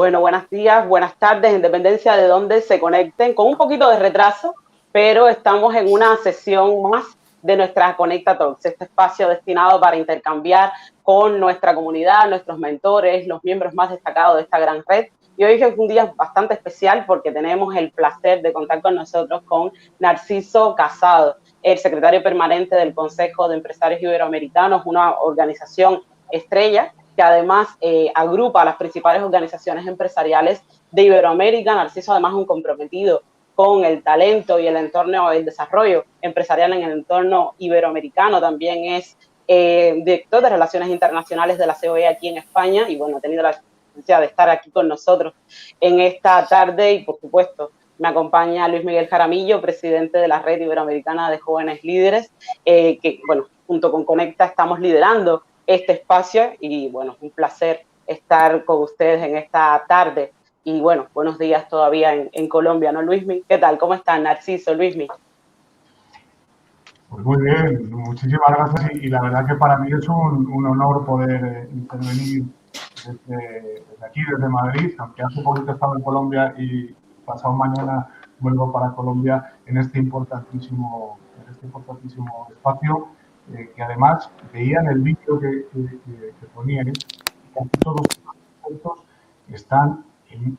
Bueno, buenos días, buenas tardes, en dependencia de dónde se conecten, con un poquito de retraso, pero estamos en una sesión más de nuestra Conecta Talks, este espacio destinado para intercambiar con nuestra comunidad, nuestros mentores, los miembros más destacados de esta gran red. Y hoy es un día bastante especial porque tenemos el placer de contar con nosotros con Narciso Casado, el secretario permanente del Consejo de Empresarios Iberoamericanos, una organización estrella que además agrupa a las principales organizaciones empresariales de Iberoamérica. Narciso además es un comprometido con el talento y el entorno, el desarrollo empresarial en el entorno iberoamericano. También es director de Relaciones Internacionales de la COE aquí en España y bueno, ha tenido la experiencia de estar aquí con nosotros en esta tarde y por supuesto me acompaña Luis Miguel Jaramillo, presidente de la Red Iberoamericana de Jóvenes Líderes, que bueno, junto con Conecta estamos liderando este espacio y bueno, un placer estar con ustedes en esta tarde y bueno, buenos días todavía en Colombia, ¿no, Luismi? ¿Qué tal? ¿Cómo están, Narciso, Luismi? Pues muy bien, muchísimas gracias y la verdad que para mí es un honor poder intervenir desde aquí, desde Madrid, aunque hace poquito he estado en Colombia y pasado mañana vuelvo para Colombia en este importantísimo espacio, que además veía en el vídeo que poníais que casi todos los conceptos están en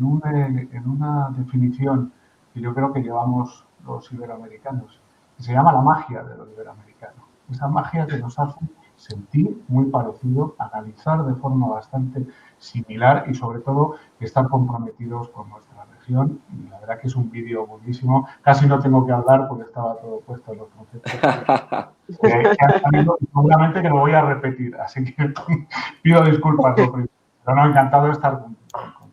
una definición que yo creo que llevamos los iberoamericanos, que se llama la magia de lo iberoamericano. Esa magia que nos hace sentir muy parecido, analizar de forma bastante similar y sobre todo estar comprometidos con nuestra región. Y la verdad que es un vídeo buenísimo. Casi no tengo que hablar porque estaba todo puesto en los conceptos que han salido y seguramente que lo voy a repetir. Así que pido disculpas lo primero. Pero no, encantado de estar con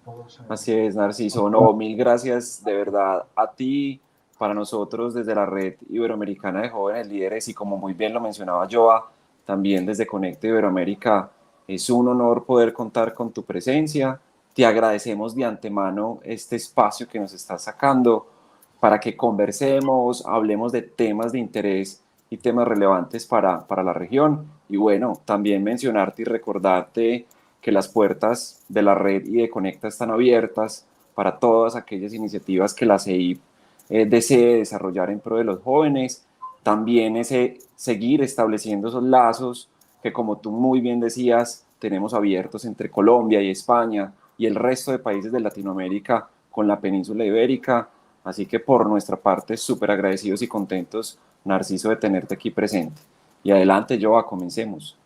todos. Así es, Narciso. No, mil gracias de verdad a ti, para nosotros desde la Red Iberoamericana de Jóvenes Líderes y como muy bien lo mencionaba Joa, también desde Conecta Iberoamérica. Es un honor poder contar con tu presencia. Te agradecemos de antemano este espacio que nos estás sacando para que conversemos, hablemos de temas de interés y temas relevantes para la región. Y bueno, también mencionarte y recordarte que las puertas de la red y de Conecta están abiertas para todas aquellas iniciativas que la CEIP desee desarrollar en pro de los jóvenes. También ese seguir estableciendo esos lazos que, como tú muy bien decías, tenemos abiertos entre Colombia y España y el resto de países de Latinoamérica con la península ibérica. Así que por nuestra parte, súper agradecidos y contentos, Narciso, de tenerte aquí presente. Y adelante, Joa, comencemos.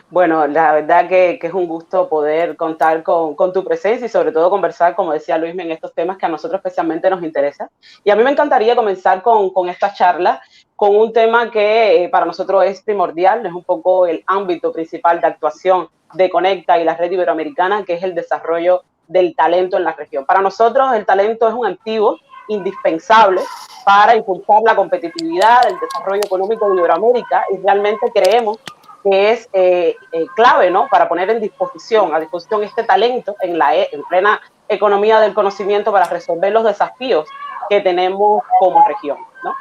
Bueno, la verdad que es un gusto poder contar con tu presencia y sobre todo conversar, como decía Luis, en estos temas que a nosotros especialmente nos interesan. Y a mí me encantaría comenzar con esta charla con un tema que para nosotros es primordial, es un poco el ámbito principal de actuación de Conecta y la Red Iberoamericana, que es el desarrollo del talento en la región. Para nosotros el talento es un activo indispensable para impulsar la competitividad, el desarrollo económico de Iberoamérica y realmente creemos que es clave, ¿no? Para poner a disposición este talento en plena economía del conocimiento para resolver los desafíos que tenemos como región, ¿no?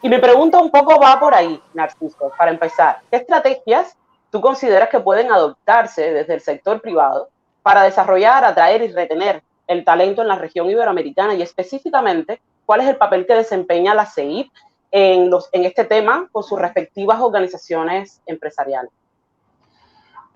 Y mi pregunta un poco va por ahí, Narciso, para empezar. ¿Qué estrategias tú consideras que pueden adoptarse desde el sector privado para desarrollar, atraer y retener el talento en la región iberoamericana y específicamente cuál es el papel que desempeña la CEIP en este tema con sus respectivas organizaciones empresariales?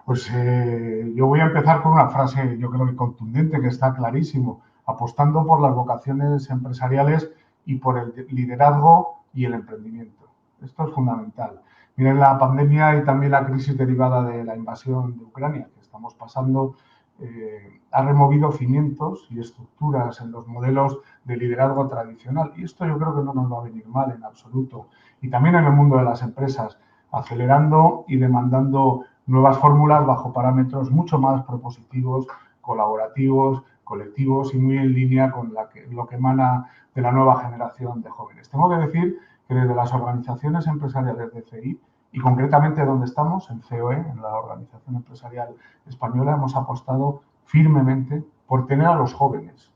Pues yo voy a empezar con una frase, yo creo que contundente, que está clarísimo, apostando por las vocaciones empresariales y por el liderazgo y el emprendimiento. Esto es fundamental. Miren, la pandemia y también la crisis derivada de la invasión de Ucrania que estamos pasando ha removido cimientos y estructuras en los modelos de liderazgo tradicional. Y esto yo creo que no nos va a venir mal en absoluto. Y también en el mundo de las empresas, acelerando y demandando nuevas fórmulas bajo parámetros mucho más propositivos, colaborativos, colectivos y muy en línea con lo que emana de la nueva generación de jóvenes. Tengo que decir que desde las organizaciones empresariales de CEI y concretamente donde estamos, en COE, en la Organización Empresarial Española, hemos apostado firmemente por tener a los jóvenes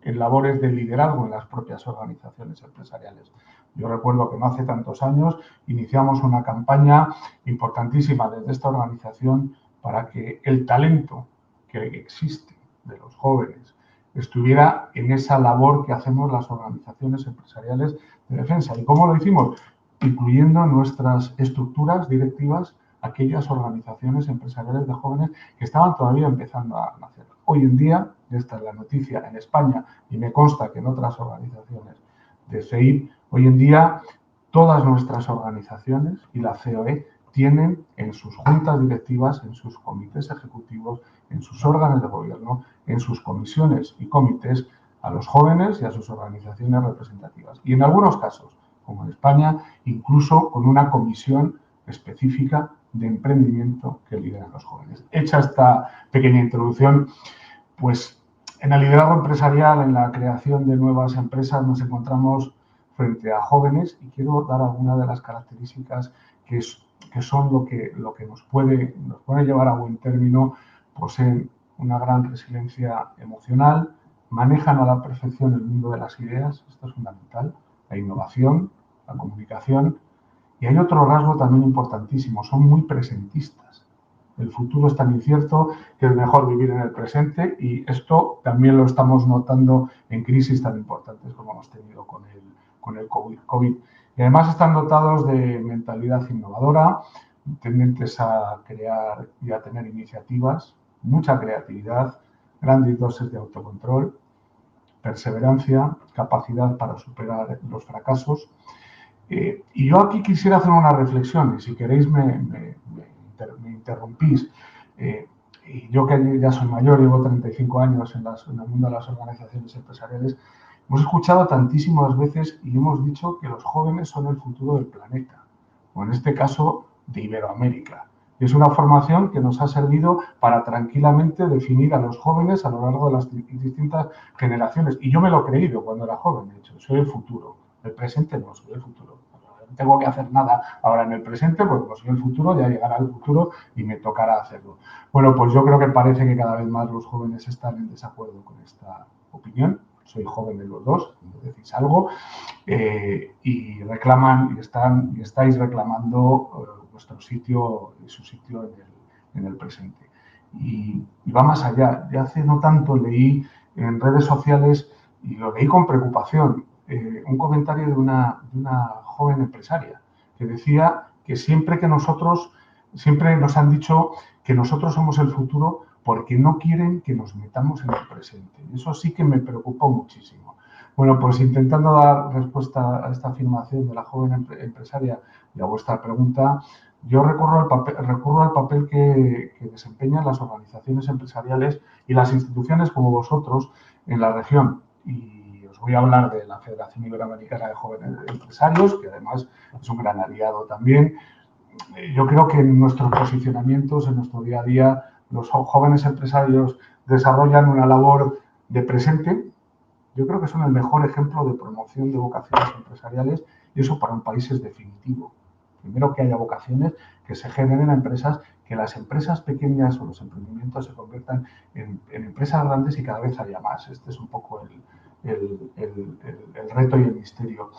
en labores de liderazgo en las propias organizaciones empresariales. Yo recuerdo que no hace tantos años iniciamos una campaña importantísima desde esta organización para que el talento que existe de los jóvenes estuviera en esa labor que hacemos las organizaciones empresariales de defensa. ¿Y cómo lo hicimos? Incluyendo en nuestras estructuras directivas aquellas organizaciones empresariales de jóvenes que estaban todavía empezando a nacer. Hoy en día, esta es la noticia en España, y me consta que en otras organizaciones de CEIP, hoy en día todas nuestras organizaciones y la COE tienen en sus juntas directivas, en sus comités ejecutivos, en sus órganos de gobierno, en sus comisiones y comités, a los jóvenes y a sus organizaciones representativas. Y en algunos casos, como en España, incluso con una comisión específica de emprendimiento que lideran los jóvenes. Hecha esta pequeña introducción, pues en el liderazgo empresarial, en la creación de nuevas empresas, nos encontramos frente a jóvenes y quiero dar algunas de las características que son lo que nos puede llevar a buen término. Poseen una gran resiliencia emocional, manejan a la perfección el mundo de las ideas, esto es fundamental, la innovación, la comunicación. Y hay otro rasgo también importantísimo, son muy presentistas. El futuro es tan incierto que es mejor vivir en el presente y esto también lo estamos notando en crisis tan importantes como hemos tenido con el COVID. Y además están dotados de mentalidad innovadora, tendentes a crear y a tener iniciativas, mucha creatividad, grandes dosis de autocontrol, perseverancia, capacidad para superar los fracasos. Y yo aquí quisiera hacer una reflexión, y si queréis me interrumpís. Y yo que ya soy mayor, llevo 35 años en el mundo de las organizaciones empresariales, hemos escuchado tantísimas veces y hemos dicho que los jóvenes son el futuro del planeta, o en este caso de Iberoamérica. Y es una formación que nos ha servido para tranquilamente definir a los jóvenes a lo largo de las distintas generaciones. Y yo me lo he creído cuando era joven, de hecho, soy el futuro. El presente no, soy el futuro. No tengo que hacer nada ahora en el presente, porque como soy el futuro, ya llegará el futuro y me tocará hacerlo. Bueno, pues yo creo que parece que cada vez más los jóvenes están en desacuerdo con esta opinión. Soy joven de los dos, me decís algo, y reclaman y estáis reclamando vuestro sitio y su sitio en el presente. Y va más allá. Ya hace no tanto leí en redes sociales, y lo leí con preocupación, un comentario de una joven empresaria que decía que siempre nos han dicho que nosotros somos el futuro porque no quieren que nos metamos en el presente. Y eso sí que me preocupó muchísimo. Bueno, pues intentando dar respuesta a esta afirmación de la joven empresaria y a vuestra pregunta, yo recurro al papel que desempeñan las organizaciones empresariales y las instituciones como vosotros en la región. Y os voy a hablar de la Federación Iberoamericana de Jóvenes Empresarios, que además es un gran aliado también. Yo creo que en nuestros posicionamientos, en nuestro día a día, los jóvenes empresarios desarrollan una labor de presente. Yo creo que son el mejor ejemplo de promoción de vocaciones empresariales y eso para un país es definitivo. Primero, que haya vocaciones que se generen a empresas, que las empresas pequeñas o los emprendimientos se conviertan en empresas grandes y cada vez haya más. Este es un poco el reto y el misterio.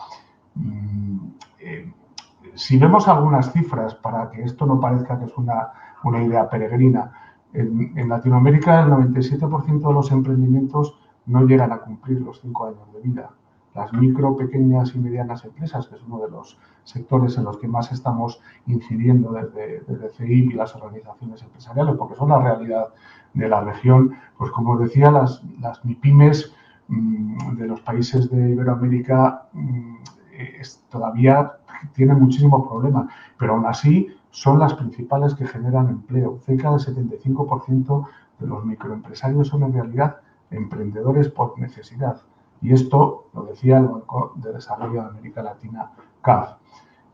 Si vemos algunas cifras, para que esto no parezca que es una idea peregrina, en Latinoamérica el 97% de los emprendimientos no llegan a cumplir los 5 años de vida. Las micro, pequeñas y medianas empresas, que es uno de los sectores en los que más estamos incidiendo desde CEIP y las organizaciones empresariales, porque son la realidad de la región, pues como os decía, las MIPYMES de los países de Iberoamérica todavía tienen muchísimos problemas, pero aún así son las principales que generan empleo. Cerca del 75% de los microempresarios son en realidad emprendedores por necesidad. Y esto lo decía el Banco de Desarrollo de América Latina, CAF.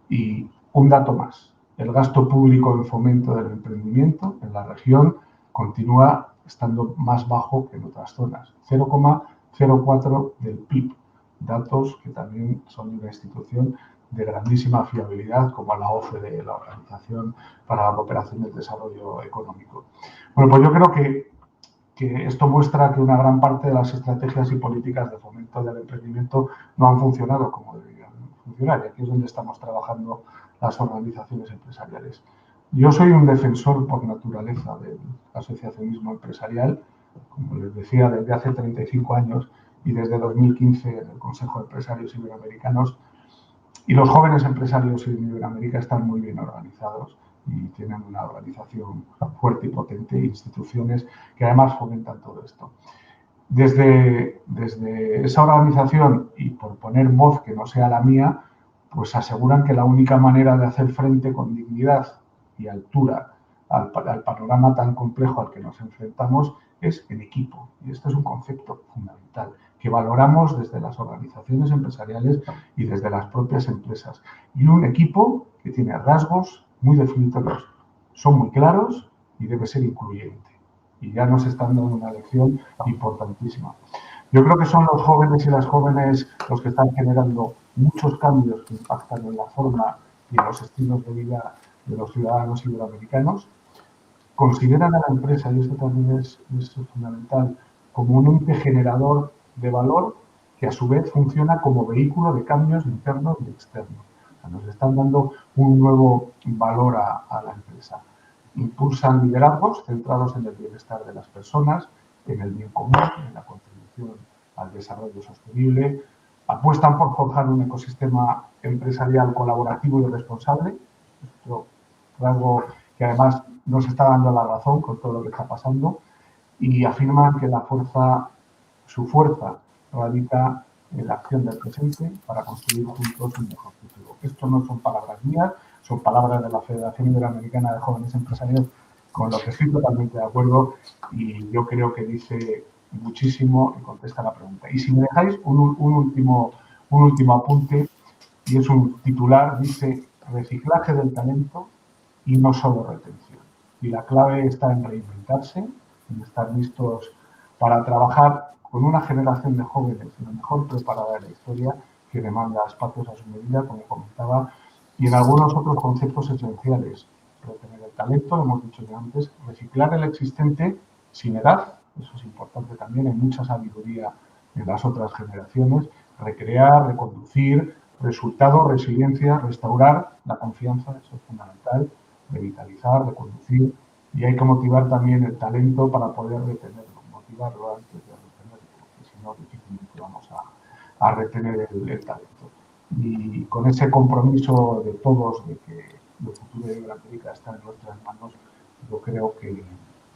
Y un dato más. El gasto público en fomento del emprendimiento en la región continúa estando más bajo que en otras zonas. 0,04 del PIB. Datos que también son de una institución de grandísima fiabilidad como la OCDE, la Organización para la Cooperación y el Desarrollo Económico. Bueno, pues yo creo que esto muestra que una gran parte de las estrategias y políticas de fomento del emprendimiento no han funcionado como deberían funcionar. Y aquí es donde estamos trabajando las organizaciones empresariales. Yo soy un defensor por naturaleza del asociacionismo empresarial, como les decía, desde hace 35 años y desde 2015 en el Consejo de Empresarios Iberoamericanos. Y los jóvenes empresarios en Iberoamérica están muy bien organizados y tienen una organización fuerte y potente e instituciones que además fomentan todo esto. Desde esa organización, y por poner voz que no sea la mía, pues aseguran que la única manera de hacer frente con dignidad y altura al panorama tan complejo al que nos enfrentamos es en equipo. Y este es un concepto fundamental que valoramos desde las organizaciones empresariales y desde las propias empresas. Y un equipo que tiene rasgos muy definidos, son muy claros y debe ser incluyente. Y ya nos están dando una lección importantísima. Yo creo que son los jóvenes y las jóvenes los que están generando muchos cambios que impactan en la forma y en los estilos de vida de los ciudadanos iberoamericanos. Consideran a la empresa, y esto también es fundamental, como un ente generador de valor que a su vez funciona como vehículo de cambios internos y externos. O sea, nos están dando un nuevo valor a la empresa. Impulsan liderazgos centrados en el bienestar de las personas, en el bien común, en la contribución al desarrollo sostenible, apuestan por forjar un ecosistema empresarial colaborativo y responsable, esto es algo que además nos está dando la razón con todo lo que está pasando, y afirman que su fuerza radica en la acción del presente para construir juntos un mejor futuro. Esto no son palabras mías, son palabras de la Federación Iberoamericana de Jóvenes Empresarios, con lo que estoy totalmente de acuerdo, y yo creo que dice muchísimo y contesta la pregunta. Y si me dejáis un último apunte, y es un titular, dice reciclaje del talento y no solo retención. Y la clave está en reinventarse, en estar listos para trabajar con una generación de jóvenes la mejor preparada de la historia, que demanda espacios a su medida, como comentaba, y en algunos otros conceptos esenciales. Retener el talento, lo hemos dicho ya antes, reciclar el existente sin edad, eso es importante también, hay mucha sabiduría en las otras generaciones, recrear, reconducir, resultado, resiliencia, restaurar la confianza, eso es fundamental, revitalizar, reconducir, y hay que motivar también el talento para poder retenerlo, motivarlo antes de retenerlo, porque si no difícilmente vamos a retener el talento. Y con ese compromiso de todos de que el futuro de Iberoamérica está en nuestras manos, yo creo que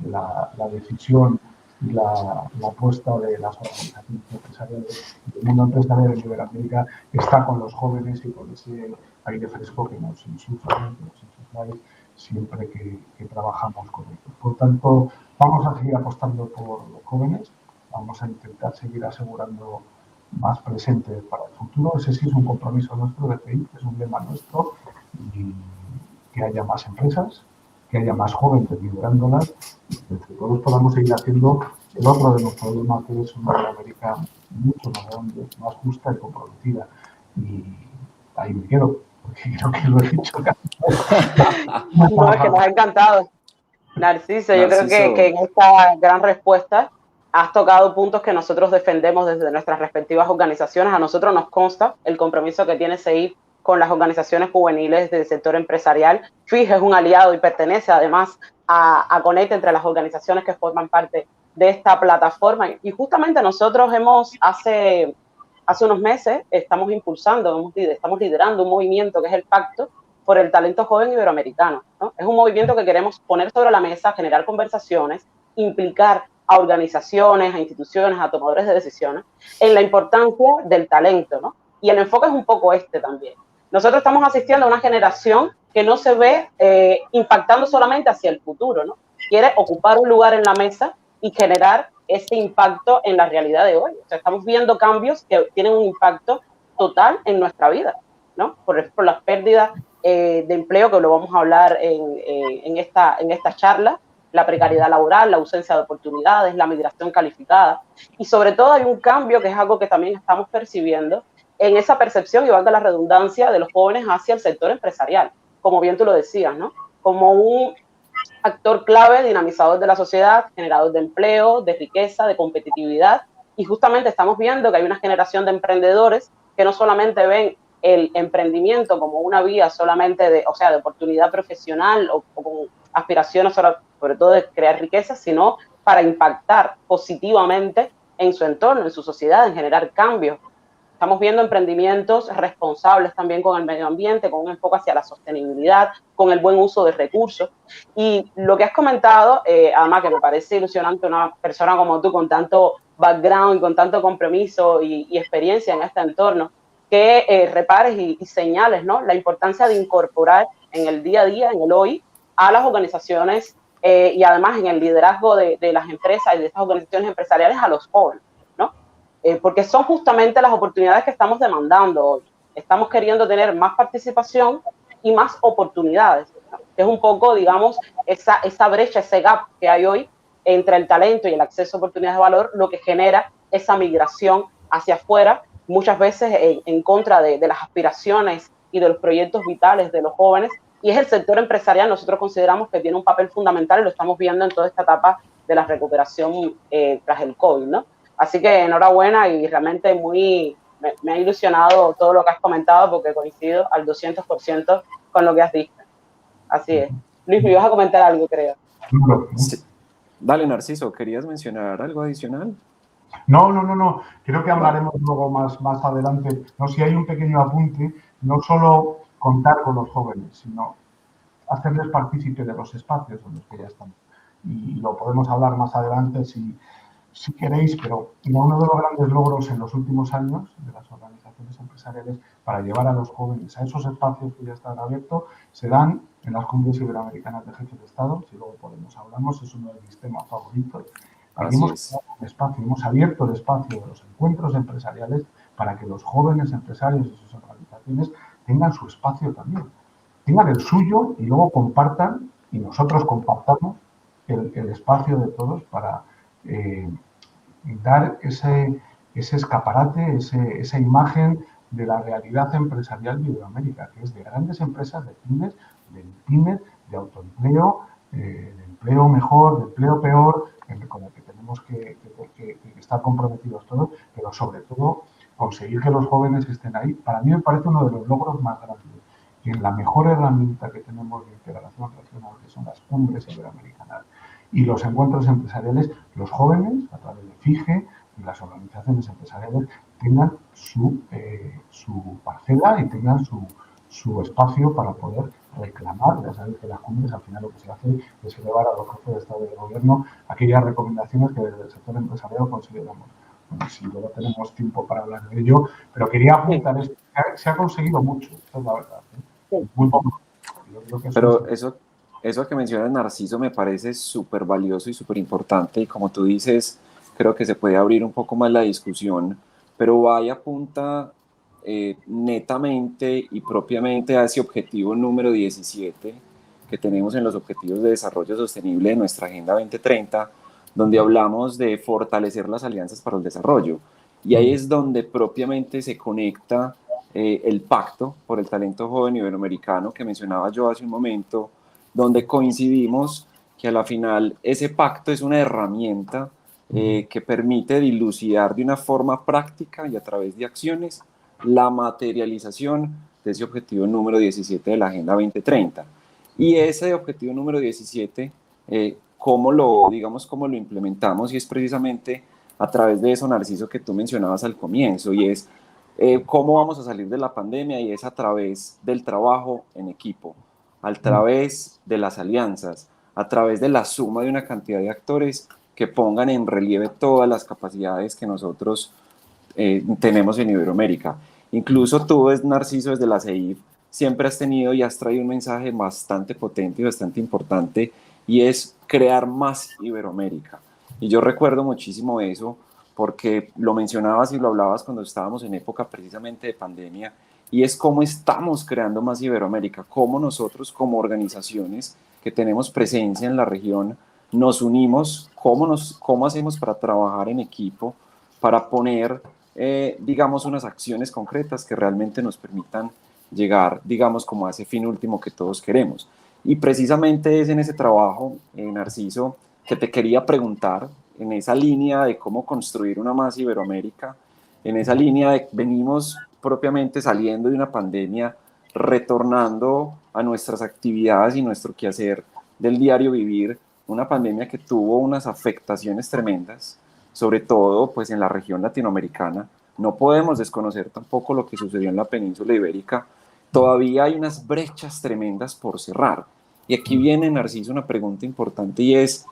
la decisión y la apuesta de las organizaciones empresariales del mundo empresarial en Iberoamérica está con los jóvenes y con ese aire fresco que nos insufla siempre que trabajamos con ellos. Por tanto, vamos a seguir apostando por los jóvenes, vamos a intentar seguir asegurando más presentes para el futuro. Ese sí es un compromiso nuestro de FEI, es un lema nuestro, y que haya más empresas, que haya más jóvenes liderándolas, y que entre todos podamos seguir haciendo el otro de los problemas, que es una Iberoamérica mucho más grande, más justa y comprometida. Y ahí me quedo, porque creo que lo he dicho. No, es que nos ha encantado, Narciso. Yo creo que en esta gran respuesta has tocado puntos que nosotros defendemos desde nuestras respectivas organizaciones. A nosotros nos consta el compromiso que tiene CEIP con las organizaciones juveniles del sector empresarial. FIJ es un aliado y pertenece además a Connect, entre las organizaciones que forman parte de esta plataforma. Y justamente nosotros hace unos meses estamos liderando un movimiento que es el Pacto por el Talento Joven Iberoamericano, ¿no? Es un movimiento que queremos poner sobre la mesa, generar conversaciones, implicar a organizaciones, a instituciones, a tomadores de decisiones en la importancia del talento, ¿no? Y el enfoque es un poco este también. Nosotros estamos asistiendo a una generación que no se ve impactando solamente hacia el futuro, ¿no? Quiere ocupar un lugar en la mesa y generar ese impacto en la realidad de hoy. O sea, estamos viendo cambios que tienen un impacto total en nuestra vida, ¿no? Por ejemplo, las pérdidas de empleo, que lo vamos a hablar en esta charla, la precariedad laboral, la ausencia de oportunidades, la migración calificada, y sobre todo hay un cambio que es algo que también estamos percibiendo en esa percepción, y valga la redundancia, de los jóvenes hacia el sector empresarial, como bien tú lo decías, ¿no? Como un actor clave, dinamizador de la sociedad, generador de empleo, de riqueza, de competitividad, y justamente estamos viendo que hay una generación de emprendedores que no solamente ven el emprendimiento como una vía solamente de oportunidad profesional o con aspiraciones sobre todo de crear riqueza, sino para impactar positivamente en su entorno, en su sociedad, en generar cambios. Estamos viendo emprendimientos responsables también con el medio ambiente, con un enfoque hacia la sostenibilidad, con el buen uso de recursos. Y lo que has comentado, además que me parece ilusionante una persona como tú, con tanto background, con tanto compromiso y experiencia en este entorno, que repares y señales, ¿no?, la importancia de incorporar en el día a día, en el hoy, a las organizaciones y además en el liderazgo de las empresas y de estas organizaciones empresariales a los jóvenes, ¿no? Porque son justamente las oportunidades que estamos demandando hoy. Estamos queriendo tener más participación y más oportunidades, ¿no? Es un poco, digamos, esa brecha, ese gap que hay hoy entre el talento y el acceso a oportunidades de valor, lo que genera esa migración hacia afuera, muchas veces en contra de las aspiraciones y de los proyectos vitales de los jóvenes. Y es el sector empresarial, nosotros consideramos que tiene un papel fundamental y lo estamos viendo en toda esta etapa de la recuperación tras el COVID, ¿no? Así que enhorabuena y realmente me ha ilusionado todo lo que has comentado porque coincido al 200% con lo que has dicho. Así es. Luis, me ibas a comentar algo, creo. Sí. Dale, Narciso, ¿querías mencionar algo adicional? No. Creo que hablaremos luego más adelante. No, si hay un pequeño apunte, no solo contar con los jóvenes, sino hacerles partícipe de los espacios en los que ya están. Y lo podemos hablar más adelante si queréis, pero uno de los grandes logros en los últimos años de las organizaciones empresariales para llevar a los jóvenes a esos espacios que ya están abiertos se dan en las cumbres iberoamericanas de jefes de Estado. Si luego hablamos, es uno de mis temas favoritos. Aquí hemos abierto el espacio de los encuentros empresariales para que los jóvenes empresarios y sus organizaciones tengan su espacio también, tengan el suyo y luego compartan y nosotros compartamos el espacio de todos para dar ese escaparate, esa imagen de la realidad empresarial de Iberoamérica, que es de grandes empresas, de pymes, de autoempleo, de empleo mejor, de empleo peor, con el que tenemos que estar comprometidos todos, pero sobre todo conseguir que los jóvenes estén ahí. Para mí me parece uno de los logros más grandes. Y en la mejor herramienta que tenemos de integración regional, que son las cumbres iberoamericanas y los encuentros empresariales, los jóvenes, a través de FIGE y las organizaciones empresariales, tengan su parcela y tengan su espacio para poder reclamar. Ya sabéis que las cumbres, al final, lo que se hace es elevar a los jefes de Estado y de Gobierno aquellas recomendaciones que desde el sector empresarial consideramos. Bueno, si luego tenemos tiempo para hablar de ello, pero quería apuntar esto. Se ha conseguido mucho, esa es la verdad. Muy poco. Pero eso que mencionas, Narciso, me parece súper valioso y súper importante, y como tú dices, creo que se puede abrir un poco más la discusión, pero vaya apunta netamente y propiamente a ese objetivo número 17 que tenemos en los Objetivos de Desarrollo Sostenible de nuestra Agenda 2030, donde hablamos de fortalecer las alianzas para el desarrollo. Y ahí es donde propiamente se conecta el Pacto por el Talento Joven Iberoamericano que mencionaba yo hace un momento, donde coincidimos que a la final ese pacto es una herramienta que permite dilucidar de una forma práctica y a través de acciones la materialización de ese objetivo número 17 de la Agenda 2030. Y ese objetivo número 17, cómo lo implementamos, y es precisamente a través de eso, Narciso, que tú mencionabas al comienzo, y es cómo vamos a salir de la pandemia, y es a través del trabajo en equipo, a través de las alianzas, a través de la suma de una cantidad de actores que pongan en relieve todas las capacidades que nosotros tenemos en Iberoamérica. Incluso tú, Narciso, desde la CEIF, siempre has tenido y has traído un mensaje bastante potente y bastante importante, y es crear más Iberoamérica. Y yo recuerdo muchísimo eso, porque lo mencionabas y lo hablabas cuando estábamos en época precisamente de pandemia, y es cómo estamos creando más Iberoamérica, cómo nosotros como organizaciones que tenemos presencia en la región nos unimos, cómo hacemos para trabajar en equipo, para poner, digamos, unas acciones concretas que realmente nos permitan llegar, digamos, como a ese fin último que todos queremos. Y precisamente es en ese trabajo, Narciso, que te quería preguntar, en esa línea de cómo construir una más Iberoamérica, en esa línea de venimos propiamente saliendo de una pandemia, retornando a nuestras actividades y nuestro quehacer del diario vivir, una pandemia que tuvo unas afectaciones tremendas, sobre todo pues en la región latinoamericana. No podemos desconocer tampoco lo que sucedió en la península ibérica. Todavía hay unas brechas tremendas por cerrar. Y aquí viene, Narciso, una pregunta importante y es,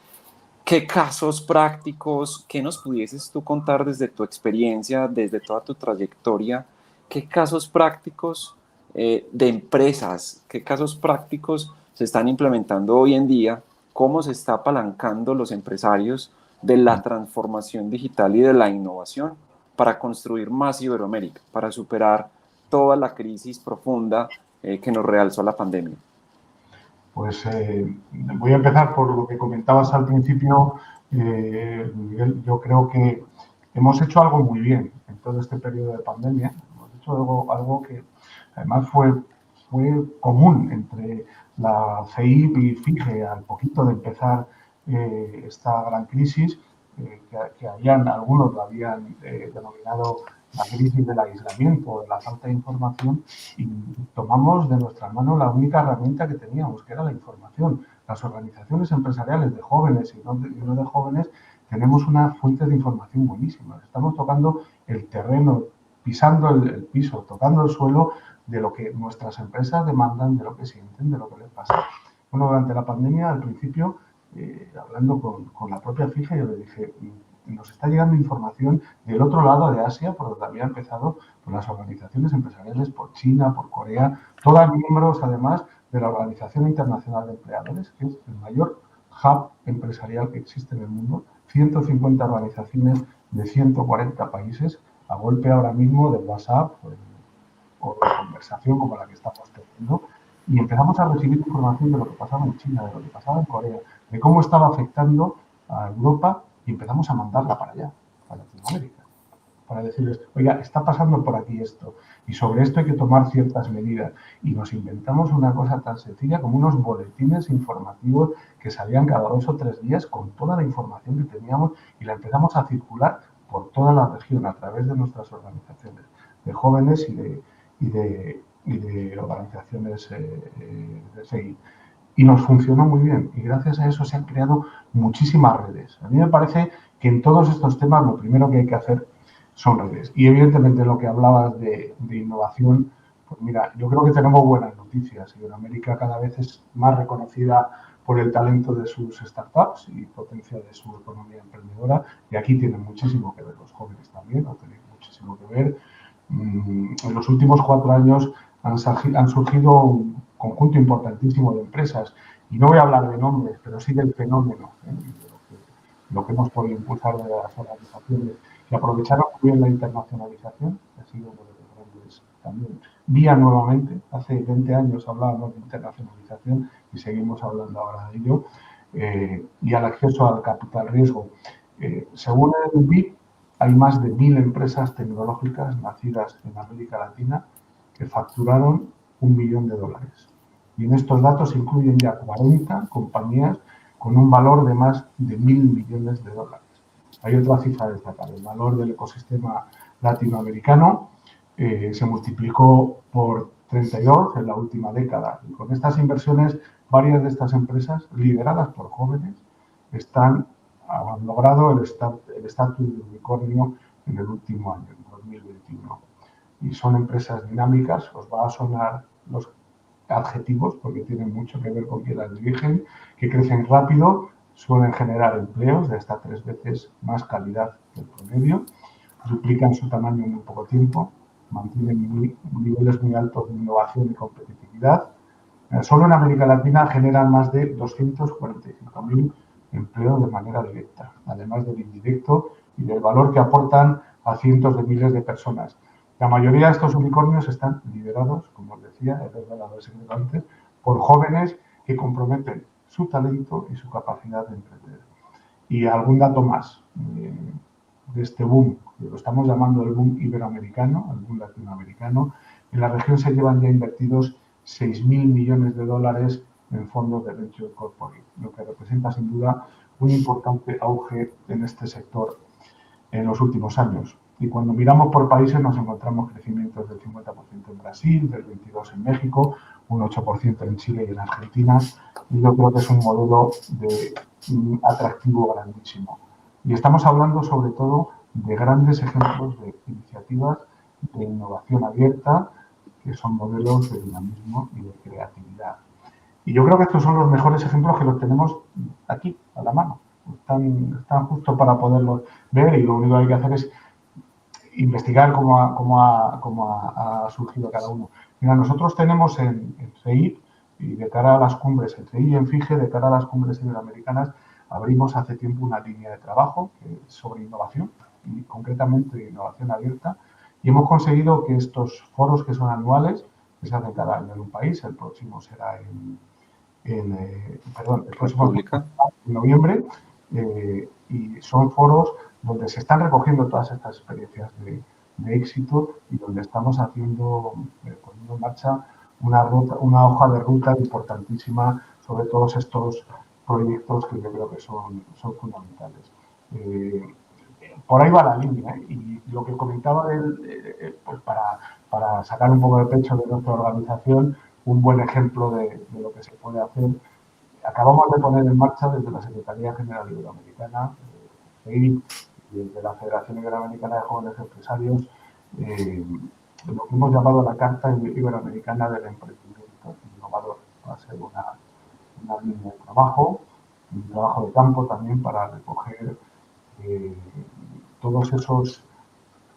¿qué casos prácticos, qué nos pudieses tú contar desde tu experiencia, desde toda tu trayectoria? ¿Qué casos prácticos de empresas, qué casos prácticos se están implementando hoy en día? ¿Cómo se está apalancando los empresarios de la transformación digital y de la innovación para construir más Iberoamérica, para superar toda la crisis profunda que nos realzó la pandemia? Pues voy a empezar por lo que comentabas al principio, Miguel. Yo creo que hemos hecho algo muy bien en todo este periodo de pandemia. Hemos hecho algo que además fue común entre la CEIP y FIGE al poquito de empezar esta gran crisis, que algunos lo habían denominado la crisis del aislamiento, de la falta de información, y tomamos de nuestra mano la única herramienta que teníamos, que era la información. Las organizaciones empresariales de jóvenes y no de jóvenes tenemos una fuente de información buenísima. Estamos tocando el terreno, pisando el piso, tocando el suelo de lo que nuestras empresas demandan, de lo que sienten, de lo que les pasa. Bueno, durante la pandemia, al principio, hablando con la propia FIGE, yo le dije, nos está llegando información del otro lado de Asia, por donde había empezado por las organizaciones empresariales, por China, por Corea, todas miembros, además, de la Organización Internacional de Empleadores, que es el mayor hub empresarial que existe en el mundo, 150 organizaciones de 140 países, a golpe ahora mismo de WhatsApp o de conversación como la que estamos teniendo, y empezamos a recibir información de lo que pasaba en China, de lo que pasaba en Corea, de cómo estaba afectando a Europa, y empezamos a mandarla para allá, para Latinoamérica, para decirles, oiga, está pasando por aquí esto, y sobre esto hay que tomar ciertas medidas. Y nos inventamos una cosa tan sencilla como unos boletines informativos que salían cada 2 o 3 días con toda la información que teníamos, y la empezamos a circular por toda la región a través de nuestras organizaciones de jóvenes y de organizaciones de FEI. Y nos funcionó muy bien, y gracias a eso se han creado muchísimas redes. A mí me parece que en todos estos temas lo primero que hay que hacer son redes. Y evidentemente lo que hablabas de innovación, pues mira, yo creo que tenemos buenas noticias. Iberoamérica cada vez es más reconocida por el talento de sus startups y potencia de su economía emprendedora, y aquí tienen muchísimo que ver los jóvenes también, no tienen muchísimo que ver. En los últimos 4 años han surgido un conjunto importantísimo de empresas, y no voy a hablar de nombres, pero sí del fenómeno, de lo que hemos podido impulsar de las organizaciones, que aprovecharon muy bien la internacionalización, que ha sido uno de los grandes también. Vía nuevamente, hace 20 años hablábamos de internacionalización y seguimos hablando ahora de ello, y al acceso al capital riesgo. Según el BIP, hay más de 1.000 empresas tecnológicas nacidas en América Latina que facturaron $1 billón. Y en estos datos se incluyen ya 40 compañías con un valor de más de $1.000 millones. Hay otra cifra a destacar: el valor del ecosistema latinoamericano se multiplicó por 32 en la última década. Y con estas inversiones, varias de estas empresas, lideradas por jóvenes, han logrado el estatus de unicornio en el último año, en 2021. Y son empresas dinámicas. Os va a sonar los adjetivos porque tienen mucho que ver con quién las dirigen, que crecen rápido, suelen generar empleos de hasta 3 veces más calidad que el promedio, duplican su tamaño en muy poco tiempo, mantienen niveles muy altos de innovación y competitividad. Solo en América Latina generan más de 245.000 empleos de manera directa, además del indirecto y del valor que aportan a cientos de miles de personas. La mayoría de estos unicornios están liderados, como os decía, he revelado el secreto antes, por jóvenes que comprometen su talento y su capacidad de emprender. Y algún dato más de este boom, que lo estamos llamando el boom iberoamericano, el boom latinoamericano. En la región se llevan ya invertidos $6.000 millones en fondos de Venture Corporate, lo que representa sin duda un importante auge en este sector en los últimos años. Y cuando miramos por países nos encontramos crecimientos del 50% en Brasil, del 22% en México, un 8% en Chile y en Argentina. Y yo creo que es un modelo de atractivo grandísimo. Y estamos hablando sobre todo de grandes ejemplos de iniciativas de innovación abierta, que son modelos de dinamismo y de creatividad. Y yo creo que estos son los mejores ejemplos que los tenemos aquí, a la mano. Están justo para poderlos ver y lo único que hay que hacer es investigar cómo ha surgido cada uno. Mira, nosotros tenemos en CEIP y de cara a las cumbres, en CEIP y en FIGE, de cara a las cumbres iberoamericanas, abrimos hace tiempo una línea de trabajo sobre innovación y concretamente innovación abierta, y hemos conseguido que estos foros que son anuales, que se hacen cada año en un país, el próximo será en noviembre, y son foros donde se están recogiendo todas estas experiencias de éxito y donde estamos poniendo en marcha una hoja de ruta importantísima sobre todos estos proyectos que yo creo que son fundamentales. Por ahí va la línea, y lo que comentaba pues para sacar un poco de pecho de nuestra organización, un buen ejemplo de lo que se puede hacer. Acabamos de poner en marcha desde la Secretaría General Iberoamericana, y desde la Federación Iberoamericana de Jóvenes Empresarios, lo que hemos llamado la Carta Iberoamericana del Emprendimiento Innovador. Va a ser una línea de trabajo, un trabajo de campo también para recoger todos esos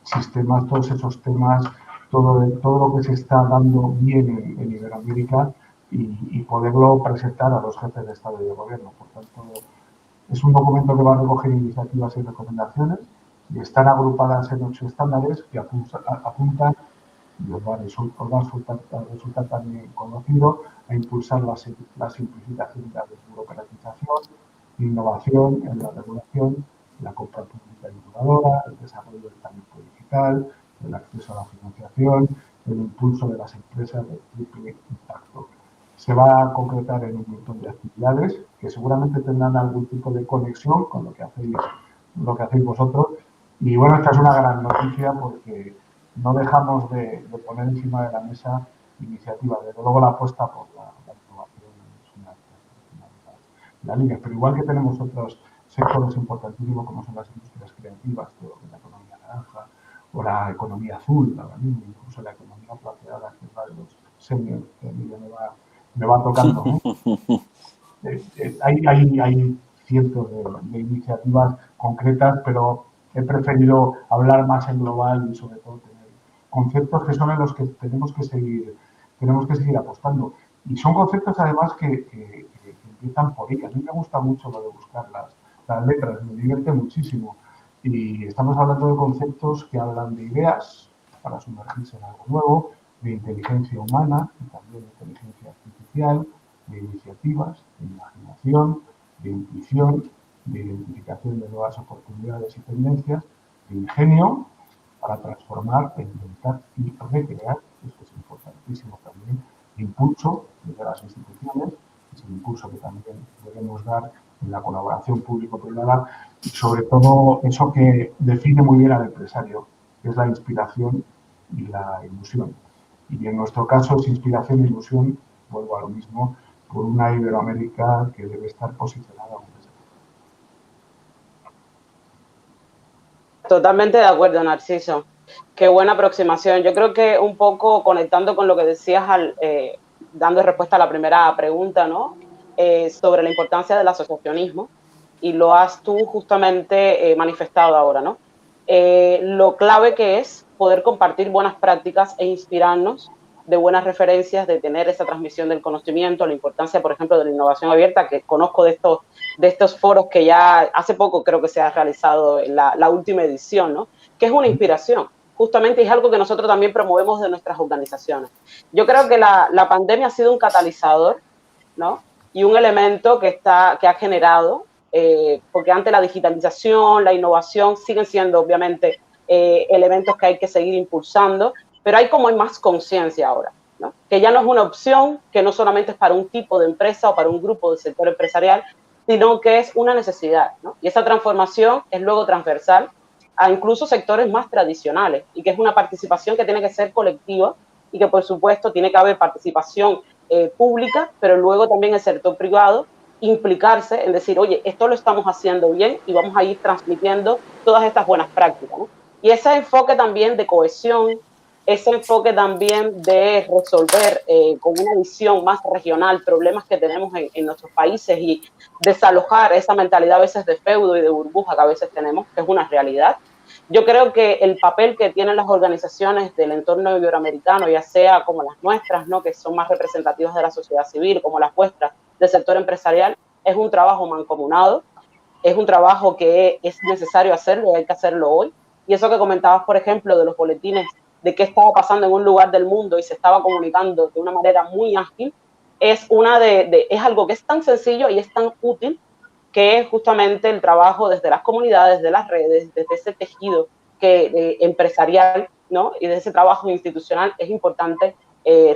sistemas, todos esos temas, todo lo que se está dando bien en Iberoamérica y poderlo presentar a los jefes de Estado y de Gobierno. Por tanto, es un documento que va a recoger iniciativas y recomendaciones y están agrupadas en 8 estándares que apuntan, y os va a resultar también conocido, a impulsar la simplificación y la desburocratización, innovación en la regulación, la compra pública innovadora, el desarrollo del talento digital, el acceso a la financiación, el impulso de las empresas de triple impacto. Se va a concretar en un montón de actividades que seguramente tendrán algún tipo de conexión con lo que hacéis vosotros. Y bueno, esta es una gran noticia porque no dejamos de poner encima de la mesa iniciativas. Desde luego la apuesta por la innovación es una de las líneas. Pero igual que tenemos otros sectores importantísimos como son las industrias creativas, todo lo que es la economía naranja o la economía azul, ahora mismo, incluso la economía plateada, que es la de los seniors, que a mí ya me va tocando, ¿no? Hay cientos de iniciativas concretas, pero he preferido hablar más en global y sobre todo tener conceptos que son en los que tenemos que seguir apostando. Y son conceptos además que empiezan por ahí. A mí me gusta mucho lo de buscar las letras, me divierte muchísimo. Y estamos hablando de conceptos que hablan de ideas para sumergirse en algo nuevo, de inteligencia humana y también de inteligencia artificial, de iniciativas, de imaginación, de intuición, de identificación de nuevas oportunidades y tendencias, de ingenio para transformar, inventar y recrear, esto es importantísimo también, impulso desde las instituciones, es el impulso que también debemos dar en la colaboración público-privada y sobre todo eso que define muy bien al empresario, que es la inspiración y la ilusión. Y en nuestro caso es inspiración e ilusión, vuelvo a lo mismo, por una Iberoamérica que debe estar posicionada. Totalmente de acuerdo, Narciso. Qué buena aproximación. Yo creo que un poco conectando con lo que decías, dando respuesta a la primera pregunta, ¿no? Sobre la importancia del asociacionismo, y lo has tú justamente manifestado ahora, ¿no? Lo clave que es poder compartir buenas prácticas e inspirarnos de buenas referencias, de tener esa transmisión del conocimiento, la importancia, por ejemplo, de la innovación abierta, que conozco de estos foros que ya hace poco creo que se ha realizado en la última edición, ¿no? Que es una inspiración, justamente es algo que nosotros también promovemos de nuestras organizaciones. Yo creo que la pandemia ha sido un catalizador, ¿no? Y un elemento que ha generado, porque ante la digitalización, la innovación siguen siendo obviamente elementos que hay que seguir impulsando, pero hay más conciencia ahora, ¿no? Que ya no es una opción, que no solamente es para un tipo de empresa o para un grupo del sector empresarial, sino que es una necesidad, ¿no? Y esa transformación es luego transversal a incluso sectores más tradicionales, y que es una participación que tiene que ser colectiva y que, por supuesto, tiene que haber participación pública, pero luego también el sector privado implicarse en decir, oye, esto lo estamos haciendo bien y vamos a ir transmitiendo todas estas buenas prácticas, ¿no? Y ese enfoque también de cohesión, ese enfoque también de resolver con una visión más regional problemas que tenemos en nuestros países y desalojar esa mentalidad a veces de feudo y de burbuja que a veces tenemos, que es una realidad. Yo creo que el papel que tienen las organizaciones del entorno iberoamericano, ya sea como las nuestras, ¿no?, que son más representativas de la sociedad civil, como las vuestras del sector empresarial, es un trabajo mancomunado, es un trabajo que es necesario hacerlo y hay que hacerlo hoy. Y eso que comentabas, por ejemplo, de los boletines, de qué estaba pasando en un lugar del mundo y se estaba comunicando de una manera muy ágil, es algo que es tan sencillo y es tan útil, que es justamente el trabajo desde las comunidades, de las redes, desde ese tejido empresarial, ¿no?, y de ese trabajo institucional es importante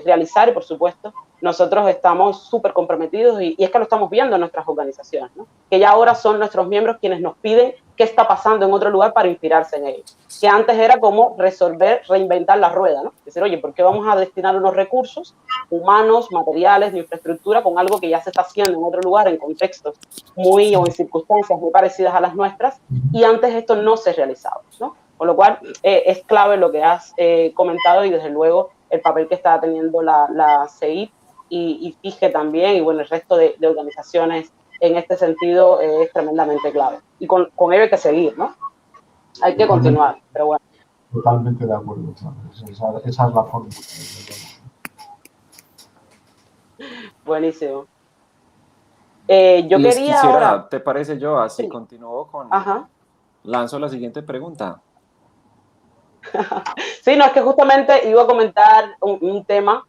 realizar. Y, por supuesto, nosotros estamos súper comprometidos y es que lo estamos viendo en nuestras organizaciones, ¿no?, que ya ahora son nuestros miembros quienes nos piden qué está pasando en otro lugar para inspirarse en ello. Que antes era como resolver, reinventar la rueda, ¿no? Decir, oye, ¿por qué vamos a destinar unos recursos humanos, materiales, de infraestructura con algo que ya se está haciendo en otro lugar, en contextos o en circunstancias muy parecidas a las nuestras, y antes esto no se realizaba, ¿no? Con lo cual, es clave lo que has comentado y, desde luego, el papel que está teniendo la CEIP y FIGE también, y bueno, el resto de organizaciones en este sentido es tremendamente clave. Y con ello hay que seguir, ¿no? Hay que continuar, pero bueno. Totalmente de acuerdo. Esa es la forma. Buenísimo. Yo quisiera ahora... ¿Te parece, yo así Sí. continúo con... Ajá. Lanzo la siguiente pregunta. Sí, no, es que justamente iba a comentar un tema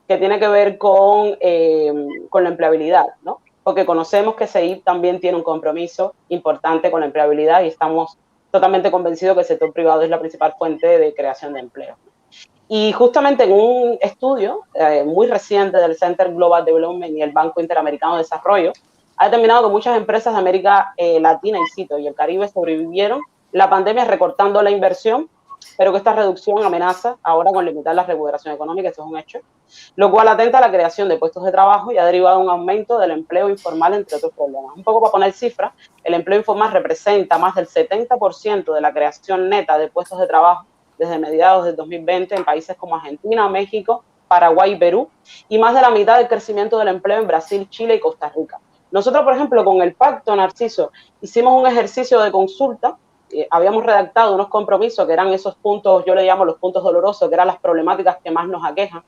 que tiene que ver con la empleabilidad, ¿no? Porque conocemos que CEIP también tiene un compromiso importante con la empleabilidad y estamos totalmente convencidos que el sector privado es la principal fuente de creación de empleo. Y justamente en un estudio muy reciente del Center Global Development y el Banco Interamericano de Desarrollo, ha determinado que muchas empresas de América Latina y el Caribe sobrevivieron la pandemia recortando la inversión, pero que esta reducción amenaza ahora con limitar la recuperación económica, eso es un hecho, lo cual atenta a la creación de puestos de trabajo y ha derivado un aumento del empleo informal, entre otros problemas. Un poco para poner cifras, el empleo informal representa más del 70% de la creación neta de puestos de trabajo desde mediados del 2020 en países como Argentina, México, Paraguay y Perú, y más de la mitad del crecimiento del empleo en Brasil, Chile y Costa Rica. Nosotros, por ejemplo, con el Pacto, Narciso, hicimos un ejercicio de consulta, habíamos redactado unos compromisos que eran esos puntos, yo le llamo los puntos dolorosos, que eran las problemáticas que más nos aquejan,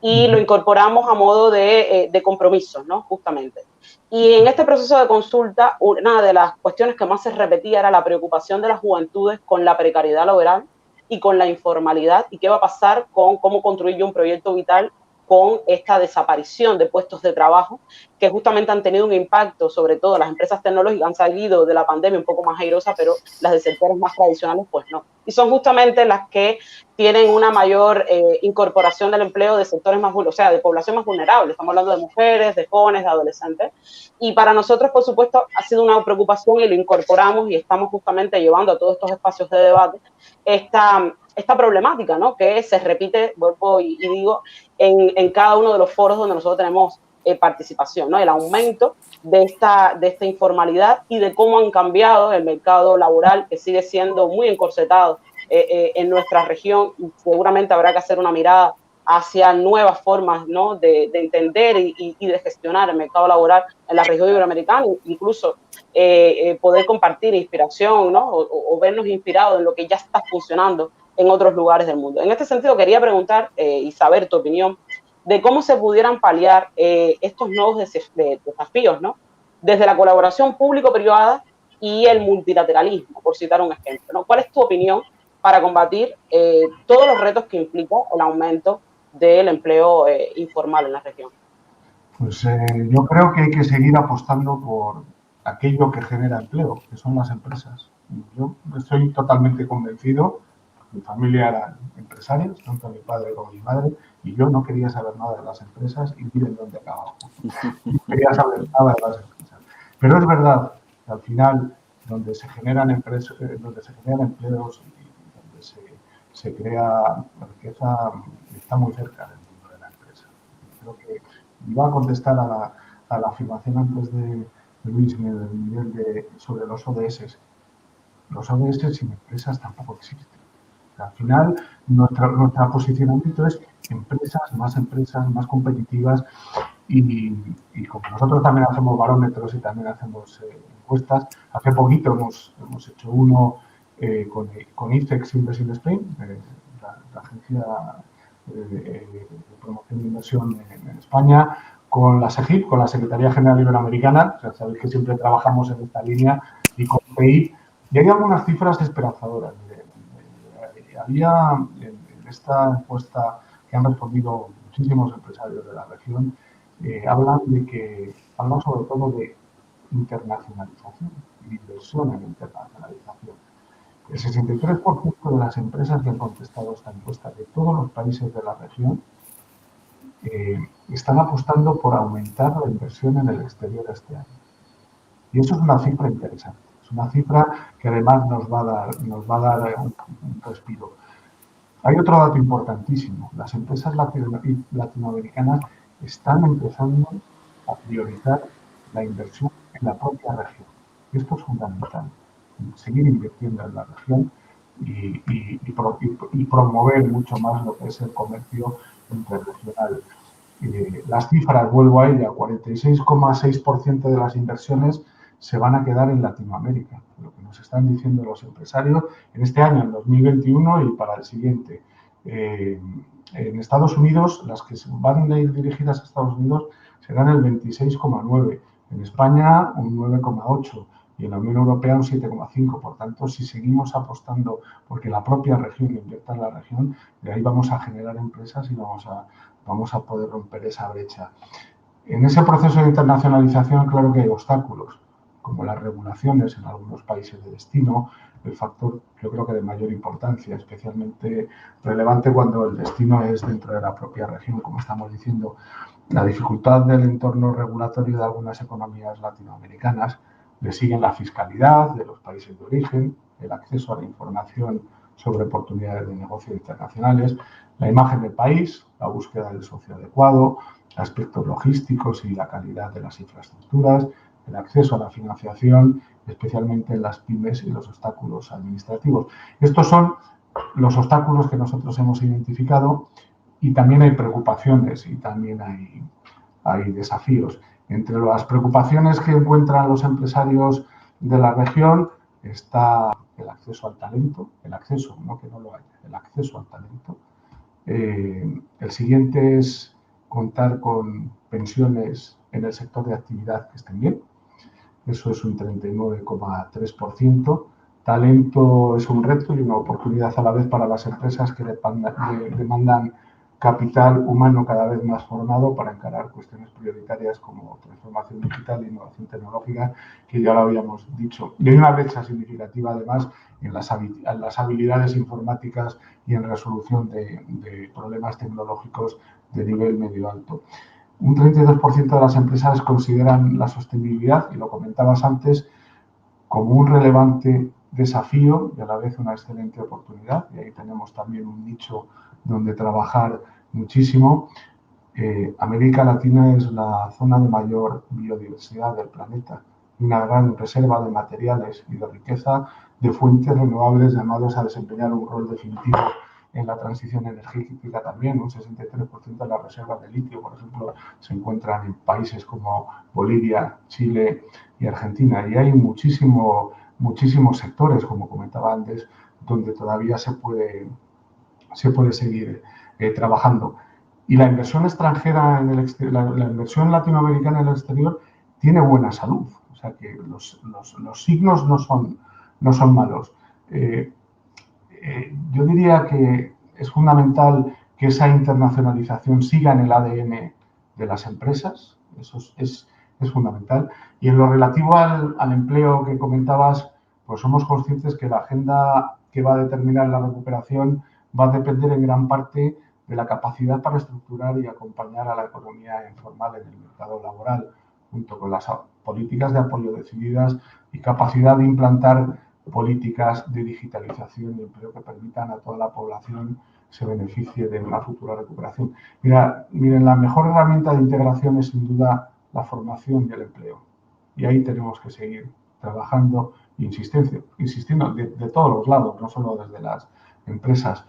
y lo incorporamos a modo de compromiso, ¿no?, justamente. Y en este proceso de consulta, una de las cuestiones que más se repetía era la preocupación de las juventudes con la precariedad laboral y con la informalidad, y qué va a pasar con cómo construir un proyecto vital con esta desaparición de puestos de trabajo que justamente han tenido un impacto, sobre todo las empresas tecnológicas han salido de la pandemia un poco más airosas, pero las de sectores más tradicionales pues no. Y son justamente las que tienen una mayor incorporación del empleo de sectores más, o sea, de población más vulnerable. Estamos hablando de mujeres, de jóvenes, de adolescentes. Y para nosotros, por supuesto, ha sido una preocupación y lo incorporamos y estamos justamente llevando a todos estos espacios de debate esta problemática, ¿no?, que se repite, vuelvo y digo, en cada uno de los foros donde nosotros tenemos participación, ¿no? El aumento de esta informalidad y de cómo han cambiado el mercado laboral, que sigue siendo muy encorsetado en nuestra región. Seguramente habrá que hacer una mirada hacia nuevas formas, ¿no?, de entender y de gestionar el mercado laboral en la región iberoamericana, incluso poder compartir inspiración, ¿no?, o vernos inspirados en lo que ya está funcionando en otros lugares del mundo. En este sentido, quería preguntar y saber tu opinión de cómo se pudieran paliar estos nuevos desafíos, ¿no?, desde la colaboración público-privada y el multilateralismo, por citar un ejemplo, ¿no? ¿Cuál es tu opinión para combatir todos los retos que implica el aumento del empleo informal en la región? Pues yo creo que hay que seguir apostando por aquello que genera empleo, que son las empresas. Yo estoy totalmente convencido. Mi familia eran empresarios, tanto mi padre como mi madre, y yo no quería saber nada de las empresas y miren dónde acabamos. No quería saber nada de las empresas. Pero es verdad que al final donde se generan empleos y donde se crea riqueza, está muy cerca del mundo de la empresa. Creo que iba a contestar a la afirmación antes de Luis del nivel sobre los ODS. Los ODS sin empresas tampoco existen. O sea, al final, nuestro posicionamiento es empresas más competitivas y como nosotros también hacemos barómetros y también hacemos encuestas, hace poquito hemos hecho uno con ICEX Invest in Spain, la agencia de promoción de inversión en España, con la SEGIP, con la Secretaría General Iberoamericana, o sea, sabéis que siempre trabajamos en esta línea, y con PEI, y hay algunas cifras esperanzadoras. Había en esta encuesta que han respondido muchísimos empresarios de la región, hablan sobre todo de internacionalización y de inversión en internacionalización. El 63% de las empresas que han contestado esta encuesta de todos los países de la región están apostando por aumentar la inversión en el exterior este año. Y eso es una cifra interesante. Es una cifra que además nos va a dar un respiro. Hay otro dato importantísimo. Las empresas latinoamericanas están empezando a priorizar la inversión en la propia región. Y esto es fundamental. Seguir invirtiendo en la región y promover mucho más lo que es el comercio interregional. Las cifras, vuelvo a ella, 46,6% de las inversiones se van a quedar en Latinoamérica, lo que nos están diciendo los empresarios en este año, en 2021 y para el siguiente. En Estados Unidos, las que van a ir dirigidas a Estados Unidos serán el 26,9%, en España un 9,8% y en la Unión Europea un 7,5%. Por tanto, si seguimos apostando porque la propia región invierta en la región, de ahí vamos a generar empresas y vamos a poder romper esa brecha. En ese proceso de internacionalización, claro que hay obstáculos, como las regulaciones en algunos países de destino, el factor yo creo que de mayor importancia, especialmente relevante cuando el destino es dentro de la propia región, como estamos diciendo, la dificultad del entorno regulatorio de algunas economías latinoamericanas, le siguen la fiscalidad de los países de origen, el acceso a la información sobre oportunidades de negocio internacionales, la imagen del país, la búsqueda del socio adecuado, aspectos logísticos y la calidad de las infraestructuras, el acceso a la financiación, especialmente en las pymes y los obstáculos administrativos. Estos son los obstáculos que nosotros hemos identificado y también hay preocupaciones y también hay desafíos. Entre las preocupaciones que encuentran los empresarios de la región está el acceso al talento, el acceso, no que no lo haya, el acceso al talento. El siguiente es contar con pensiones en el sector de actividad que estén bien. Eso es un 39,3%. Talento es un reto y una oportunidad a la vez para las empresas que demandan capital humano cada vez más formado para encarar cuestiones prioritarias como transformación digital e innovación tecnológica, que ya lo habíamos dicho. Y hay una brecha significativa, además, en las habilidades informáticas y en resolución de problemas tecnológicos de nivel medio-alto. Un 32% de las empresas consideran la sostenibilidad, y lo comentabas antes, como un relevante desafío y a la vez una excelente oportunidad. Y ahí tenemos también un nicho donde trabajar muchísimo. América Latina es la zona de mayor biodiversidad del planeta, una gran reserva de materiales y de riqueza de fuentes renovables llamados a desempeñar un rol definitivo en la transición energética también. Un 63% de las reservas de litio, por ejemplo, se encuentran en países como Bolivia, Chile y Argentina. Y hay muchísimos sectores, como comentaba antes, donde todavía se puede seguir trabajando. Y la inversión extranjera, la inversión latinoamericana en el exterior tiene buena salud. O sea que los signos no son malos. Yo diría que es fundamental que esa internacionalización siga en el ADN de las empresas. Eso es fundamental. Y en lo relativo al empleo que comentabas, pues somos conscientes que la agenda que va a determinar la recuperación va a depender en gran parte de la capacidad para estructurar y acompañar a la economía informal en el mercado laboral. junto con las políticas de apoyo decididas y capacidad de implantar políticas de digitalización y empleo que permitan a toda la población se beneficie de una futura recuperación. Miren, la mejor herramienta de integración es sin duda la formación y el empleo. Y ahí tenemos que seguir trabajando e insistiendo de todos los lados, no solo desde las empresas.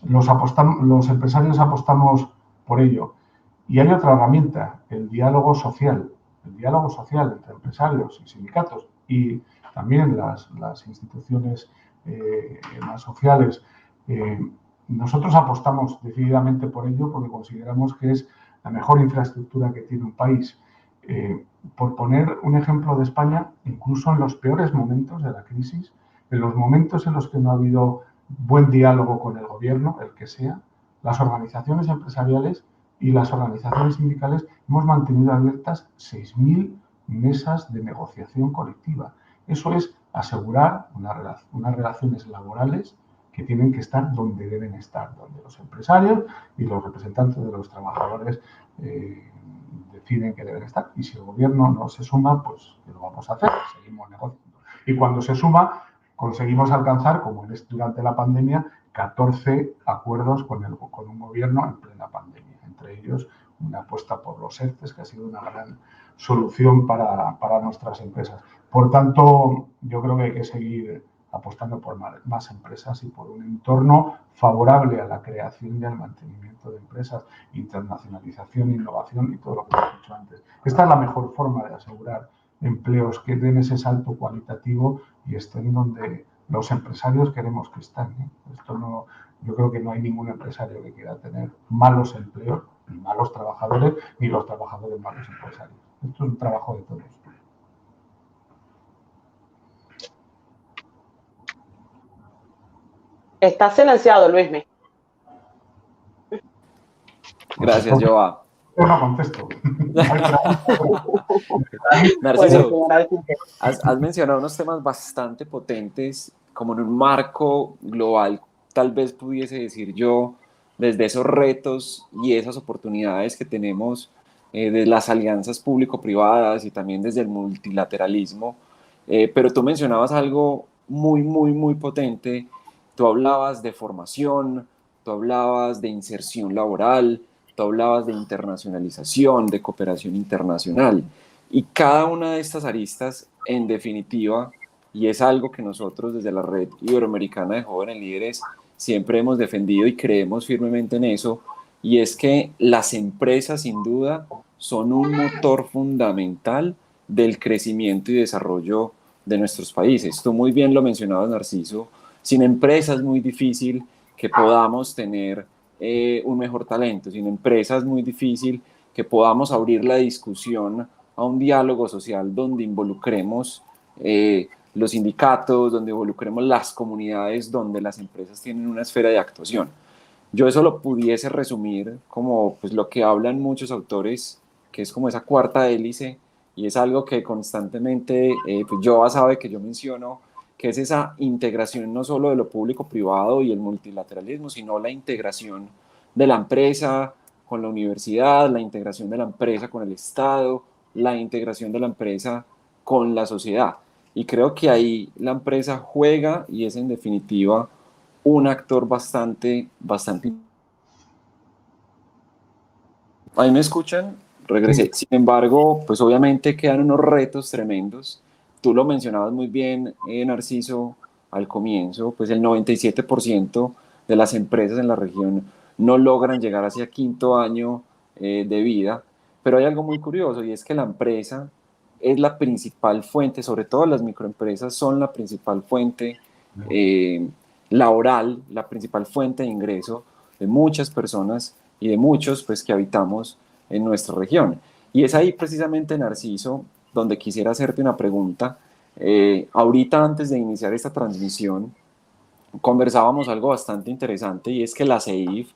Los empresarios apostamos por ello. Y hay otra herramienta, el diálogo social entre empresarios y sindicatos y también las instituciones más sociales. Nosotros apostamos decididamente por ello porque consideramos que es la mejor infraestructura que tiene un país. Por poner un ejemplo de España, incluso en los peores momentos de la crisis, en los momentos en los que no ha habido buen diálogo con el gobierno, el que sea, las organizaciones empresariales y las organizaciones sindicales hemos mantenido abiertas 6.000 mesas de negociación colectiva. Eso es asegurar unas relaciones laborales que tienen que estar donde deben estar, donde los empresarios y los representantes de los trabajadores deciden que deben estar. Y si el gobierno no se suma, pues ¿qué lo vamos a hacer? Seguimos negociando. Y cuando se suma, conseguimos alcanzar, como durante la pandemia, 14 acuerdos con un gobierno en plena pandemia. Entre ellos, una apuesta por los ERTES, que ha sido una gran solución para nuestras empresas. Por tanto, yo creo que hay que seguir apostando por más empresas y por un entorno favorable a la creación y al mantenimiento de empresas, internacionalización, innovación y todo lo que hemos dicho antes. Esta es la mejor forma de asegurar empleos que den ese salto cualitativo y estén donde los empresarios queremos que estén. Yo creo que no hay ningún empresario que quiera tener malos empleos, ni malos trabajadores, ni los trabajadores malos empresarios. Esto es un trabajo de todos. Está silenciado, Luismi. Gracias, Joa. No contesto. Narciso, has mencionado unos temas bastante potentes, como en un marco global, tal vez pudiese decir yo, desde esos retos y esas oportunidades que tenemos de las alianzas público-privadas y también desde el multilateralismo. Pero tú mencionabas algo muy, muy, muy potente. Tú hablabas de formación, tú hablabas de inserción laboral, tú hablabas de internacionalización, de cooperación internacional. Y cada una de estas aristas, en definitiva, y es algo que nosotros desde la Red Iberoamericana de Jóvenes Líderes siempre hemos defendido y creemos firmemente en eso, y es que las empresas sin duda son un motor fundamental del crecimiento y desarrollo de nuestros países. Tú muy bien lo mencionabas, Narciso, sin empresas es muy difícil que podamos tener un mejor talento, sin empresas es muy difícil que podamos abrir la discusión a un diálogo social donde involucremos los sindicatos, donde involucremos las comunidades, donde las empresas tienen una esfera de actuación. Yo eso lo pudiese resumir como pues, lo que hablan muchos autores, que es como esa cuarta hélice, y es algo que constantemente pues Joa sabe que yo menciono, que es esa integración no solo de lo público-privado y el multilateralismo, sino la integración de la empresa con la universidad, la integración de la empresa con el Estado, la integración de la empresa con la sociedad. Y creo que ahí la empresa juega y es en definitiva un actor bastante. ¿Ahí me escuchan? Regresé. Sin embargo, pues obviamente quedan unos retos tremendos. Tú lo mencionabas muy bien, Narciso, al comienzo, pues el 97% de las empresas en la región no logran llegar hacia quinto año de vida, pero hay algo muy curioso y es que la empresa es la principal fuente, sobre todo las microempresas son la principal fuente laboral, la principal fuente de ingreso de muchas personas y de muchos pues, que habitamos en nuestra región. Y es ahí precisamente, Narciso, donde quisiera hacerte una pregunta. Ahorita antes de iniciar esta transmisión, conversábamos algo bastante interesante y es que la CEIF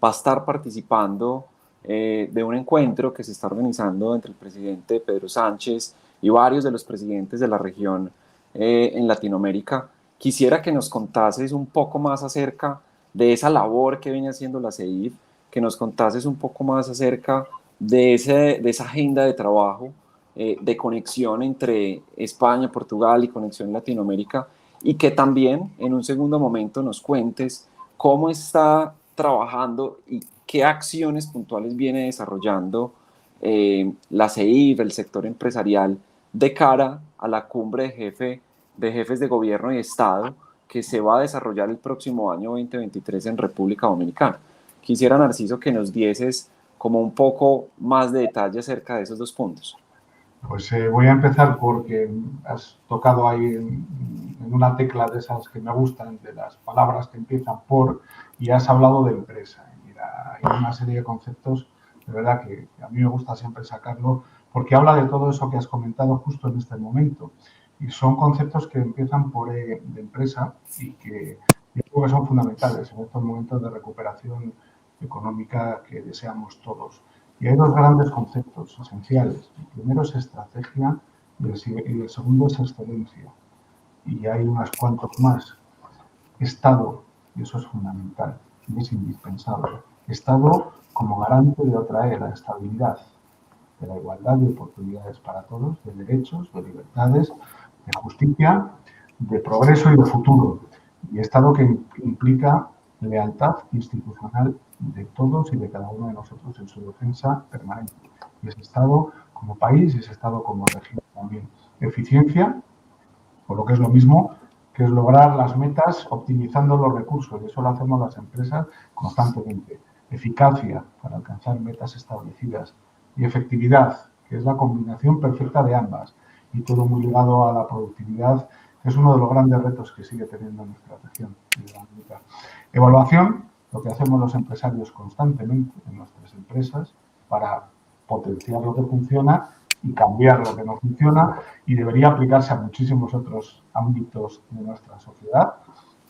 va a estar participando de un encuentro que se está organizando entre el presidente Pedro Sánchez y varios de los presidentes de la región en Latinoamérica. Quisiera que nos contases un poco más acerca de esa labor que viene haciendo la CEIF, que nos contases un poco más acerca de esa agenda de trabajo de conexión entre España, Portugal y conexión Latinoamérica, y que también en un segundo momento nos cuentes cómo está trabajando y qué acciones puntuales viene desarrollando la CEIF, el sector empresarial, de cara a la cumbre de jefes de gobierno y Estado que se va a desarrollar el próximo año 2023 en República Dominicana. Quisiera, Narciso, que nos dieses como un poco más de detalle acerca de esos dos puntos. Pues voy a empezar porque has tocado ahí en una tecla de esas que me gustan, de las palabras que empiezan por, y has hablado de empresa. Mira, hay una serie de conceptos, de verdad, que a mí me gusta siempre sacarlo, porque habla de todo eso que has comentado justo en este momento. Y son conceptos que empiezan por de empresa y que yo creo que son fundamentales en estos momentos de recuperación económica que deseamos todos. Y hay dos grandes conceptos esenciales. El primero es estrategia y el segundo es excelencia. Y hay unos cuantos más. Estado, y eso es fundamental y es indispensable. Estado como garante de atraer la estabilidad, de la igualdad de oportunidades para todos, de derechos, de libertades, de justicia, de progreso y de futuro. Y Estado que implica lealtad institucional de todos y de cada uno de nosotros en su defensa permanente. Y ese Estado como país y ese Estado como región también. Eficiencia, o lo que es lo mismo, que es lograr las metas optimizando los recursos. Y eso lo hacemos las empresas constantemente. Eficacia, para alcanzar metas establecidas. Y efectividad, que es la combinación perfecta de ambas. Y todo muy ligado a la productividad, que es uno de los grandes retos que sigue teniendo nuestra región. Evaluación, lo que hacemos los empresarios constantemente en nuestras empresas para potenciar lo que funciona y cambiar lo que no funciona, y debería aplicarse a muchísimos otros ámbitos de nuestra sociedad: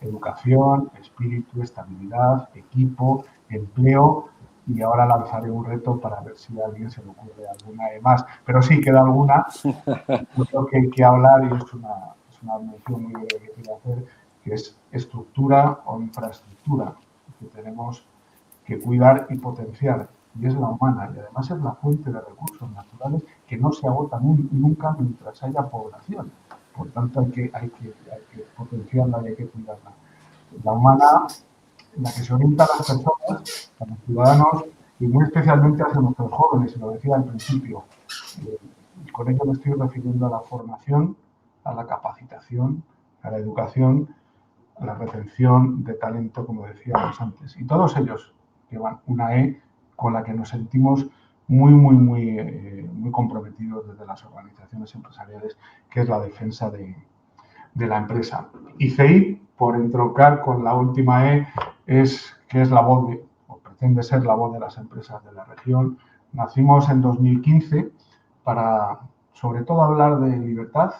educación, espíritu, estabilidad, equipo, empleo. Y ahora lanzaré un reto para ver si a alguien se le ocurre alguna de más. Pero sí, queda alguna. Yo creo que hay que hablar, y es una mención muy breve que quiero hacer, que es estructura o infraestructura, que tenemos que cuidar y potenciar. Y es la humana, y además es la fuente de recursos naturales que no se agotan nunca mientras haya población. Por tanto, hay que potenciarla y hay que cuidarla. La humana, en la que se orienta a las personas, a los ciudadanos, y muy especialmente hacia nuestros jóvenes, y lo decía al principio. Y con ello me estoy refiriendo a la formación, a la capacitación, a la educación, a la retención de talento, como decíamos antes. Y todos ellos llevan una E con la que nos sentimos muy comprometidos desde las organizaciones empresariales, que es la defensa de la empresa. Y CEIF, por entroncar con la última E, que es la voz o pretende ser la voz de las empresas de la región. Nacimos en 2015 para, sobre todo, hablar de libertad,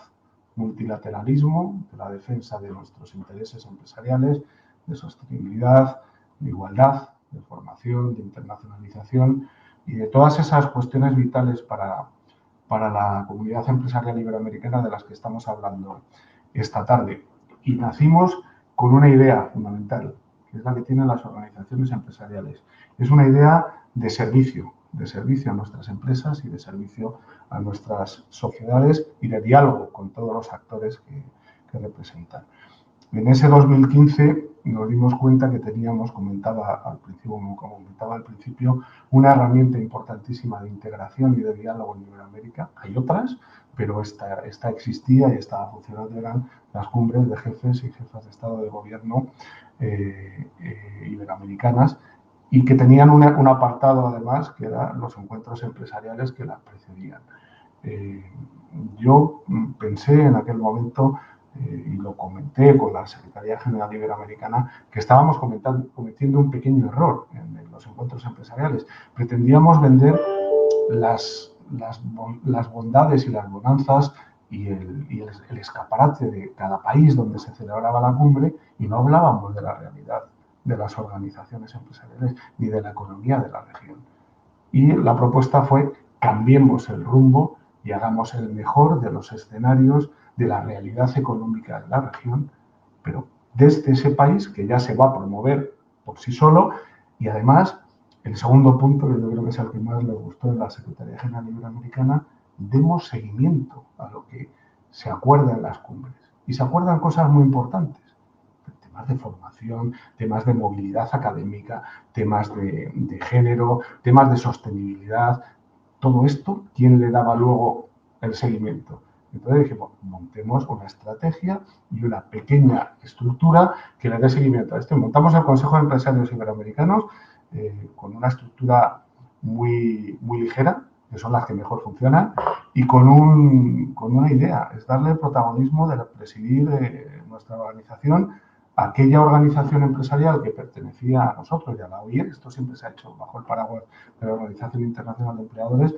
multilateralismo, de la defensa de nuestros intereses empresariales, de sostenibilidad, de igualdad, de formación, de internacionalización y de todas esas cuestiones vitales para la comunidad empresarial iberoamericana de las que estamos hablando esta tarde. Y nacimos con una idea fundamental, que es la que tienen las organizaciones empresariales. Es una idea de servicio a nuestras empresas y de servicio a nuestras sociedades y de diálogo con todos los actores que representan. En ese 2015 nos dimos cuenta que teníamos, como comentaba al principio, una herramienta importantísima de integración y de diálogo en Iberoamérica. Hay otras, pero esta existía y estaba funcionando. Eran las cumbres de jefes y jefas de Estado de Gobierno iberoamericanas, y que tenían un apartado, además, que eran los encuentros empresariales que las precedían. Yo pensé en aquel momento, y lo comenté con la Secretaría General Iberoamericana, que estábamos cometiendo un pequeño error en los encuentros empresariales. Pretendíamos vender las bondades y las bonanzas y el escaparate de cada país donde se celebraba la cumbre, y no hablábamos de la realidad de las organizaciones empresariales ni de la economía de la región. Y la propuesta fue: cambiemos el rumbo y hagamos el mejor de los escenarios de la realidad económica de la región, pero desde ese país que ya se va a promover por sí solo. Y además, el segundo punto, que yo creo que es el que más le gustó en la Secretaría General Iberoamericana, demos seguimiento a lo que se acuerda en las cumbres. Y se acuerdan cosas muy importantes. Temas de formación, temas de movilidad académica, temas de género, temas de sostenibilidad. Todo esto, ¿quién le daba luego el seguimiento? Entonces dijimos, montemos una estrategia y una pequeña estructura que le dé seguimiento a esto. Montamos el Consejo de Empresarios Iberoamericanos con una estructura muy ligera, que son las que mejor funcionan, y con una idea, es darle el protagonismo de presidir nuestra organización a aquella organización empresarial que pertenecía a nosotros y a la OIE. Esto siempre se ha hecho bajo el paraguas de la Organización Internacional de Empleadores,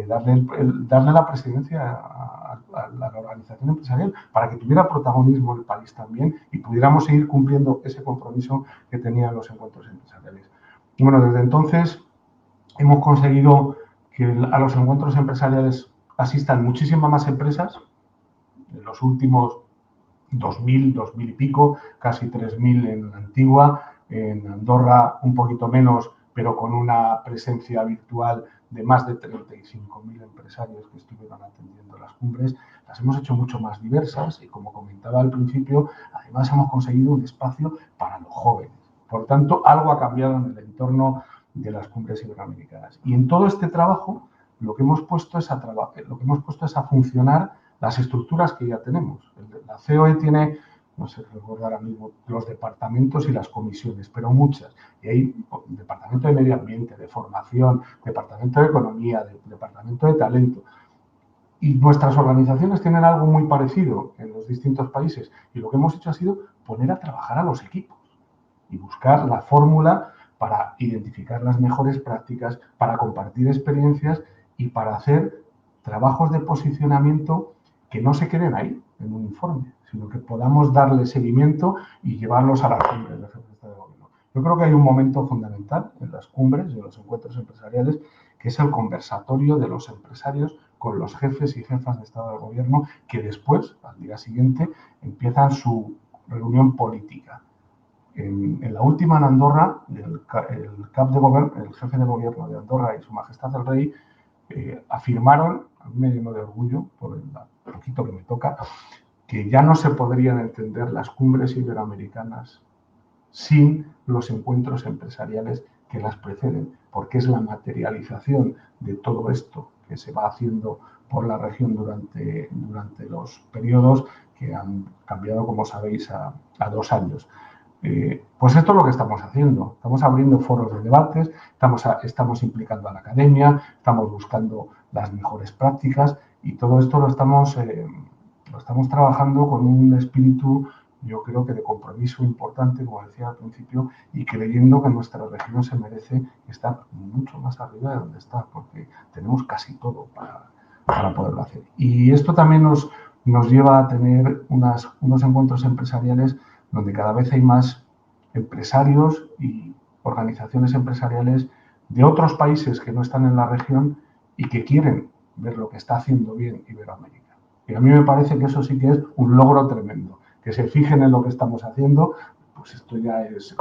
darle la presidencia a la organización empresarial para que tuviera protagonismo el país también y pudiéramos seguir cumpliendo ese compromiso que tenían los encuentros empresariales. Y bueno, desde entonces hemos conseguido que a los encuentros empresariales asistan muchísimas más empresas. En los últimos 2.000 y pico, casi 3.000 en Antigua, en Andorra un poquito menos, pero con una presencia virtual de más de 35.000 empresarios que estuvieron atendiendo las cumbres. Las hemos hecho mucho más diversas y, como comentaba al principio, además hemos conseguido un espacio para los jóvenes. Por tanto, algo ha cambiado en el entorno de las cumbres iberoamericanas. Y en todo este trabajo lo que hemos puesto es a funcionar las estructuras que ya tenemos. La COE tiene, no sé recuerdo ahora mismo, los departamentos y las comisiones, pero muchas. Y hay departamento de medio ambiente, de formación, departamento de economía, departamento de talento. Y nuestras organizaciones tienen algo muy parecido en los distintos países. Y lo que hemos hecho ha sido poner a trabajar a los equipos y buscar la fórmula para identificar las mejores prácticas, para compartir experiencias y para hacer trabajos de posicionamiento que no se queden ahí en un informe, sino que podamos darle seguimiento y llevarlos a la cumbre de jefes de Estado de Gobierno. Yo creo que hay un momento fundamental en las cumbres, en los encuentros empresariales, que es el conversatorio de los empresarios con los jefes y jefas de Estado de Gobierno, que después, al día siguiente, empiezan su reunión política. En la última en Andorra, el jefe de gobierno de Andorra y su majestad el rey afirmaron, a mí me llenó de orgullo por el poquito que me toca, que ya no se podrían entender las cumbres iberoamericanas sin los encuentros empresariales que las preceden, porque es la materialización de todo esto que se va haciendo por la región durante los periodos que han cambiado, como sabéis, a 2 años. Pues esto es lo que estamos haciendo. Estamos abriendo foros de debates, estamos implicando a la academia, estamos buscando las mejores prácticas y todo esto lo estamos trabajando con un espíritu, yo creo que de compromiso importante, como decía al principio, y creyendo que nuestra región se merece estar mucho más arriba de donde está, porque tenemos casi todo para poderlo hacer. Y esto también nos lleva a tener unos encuentros empresariales donde cada vez hay más empresarios y organizaciones empresariales de otros países que no están en la región y que quieren ver lo que está haciendo bien Iberoamérica. Y a mí me parece que eso sí que es un logro tremendo. Que se fijen en lo que estamos haciendo, pues esto ya es...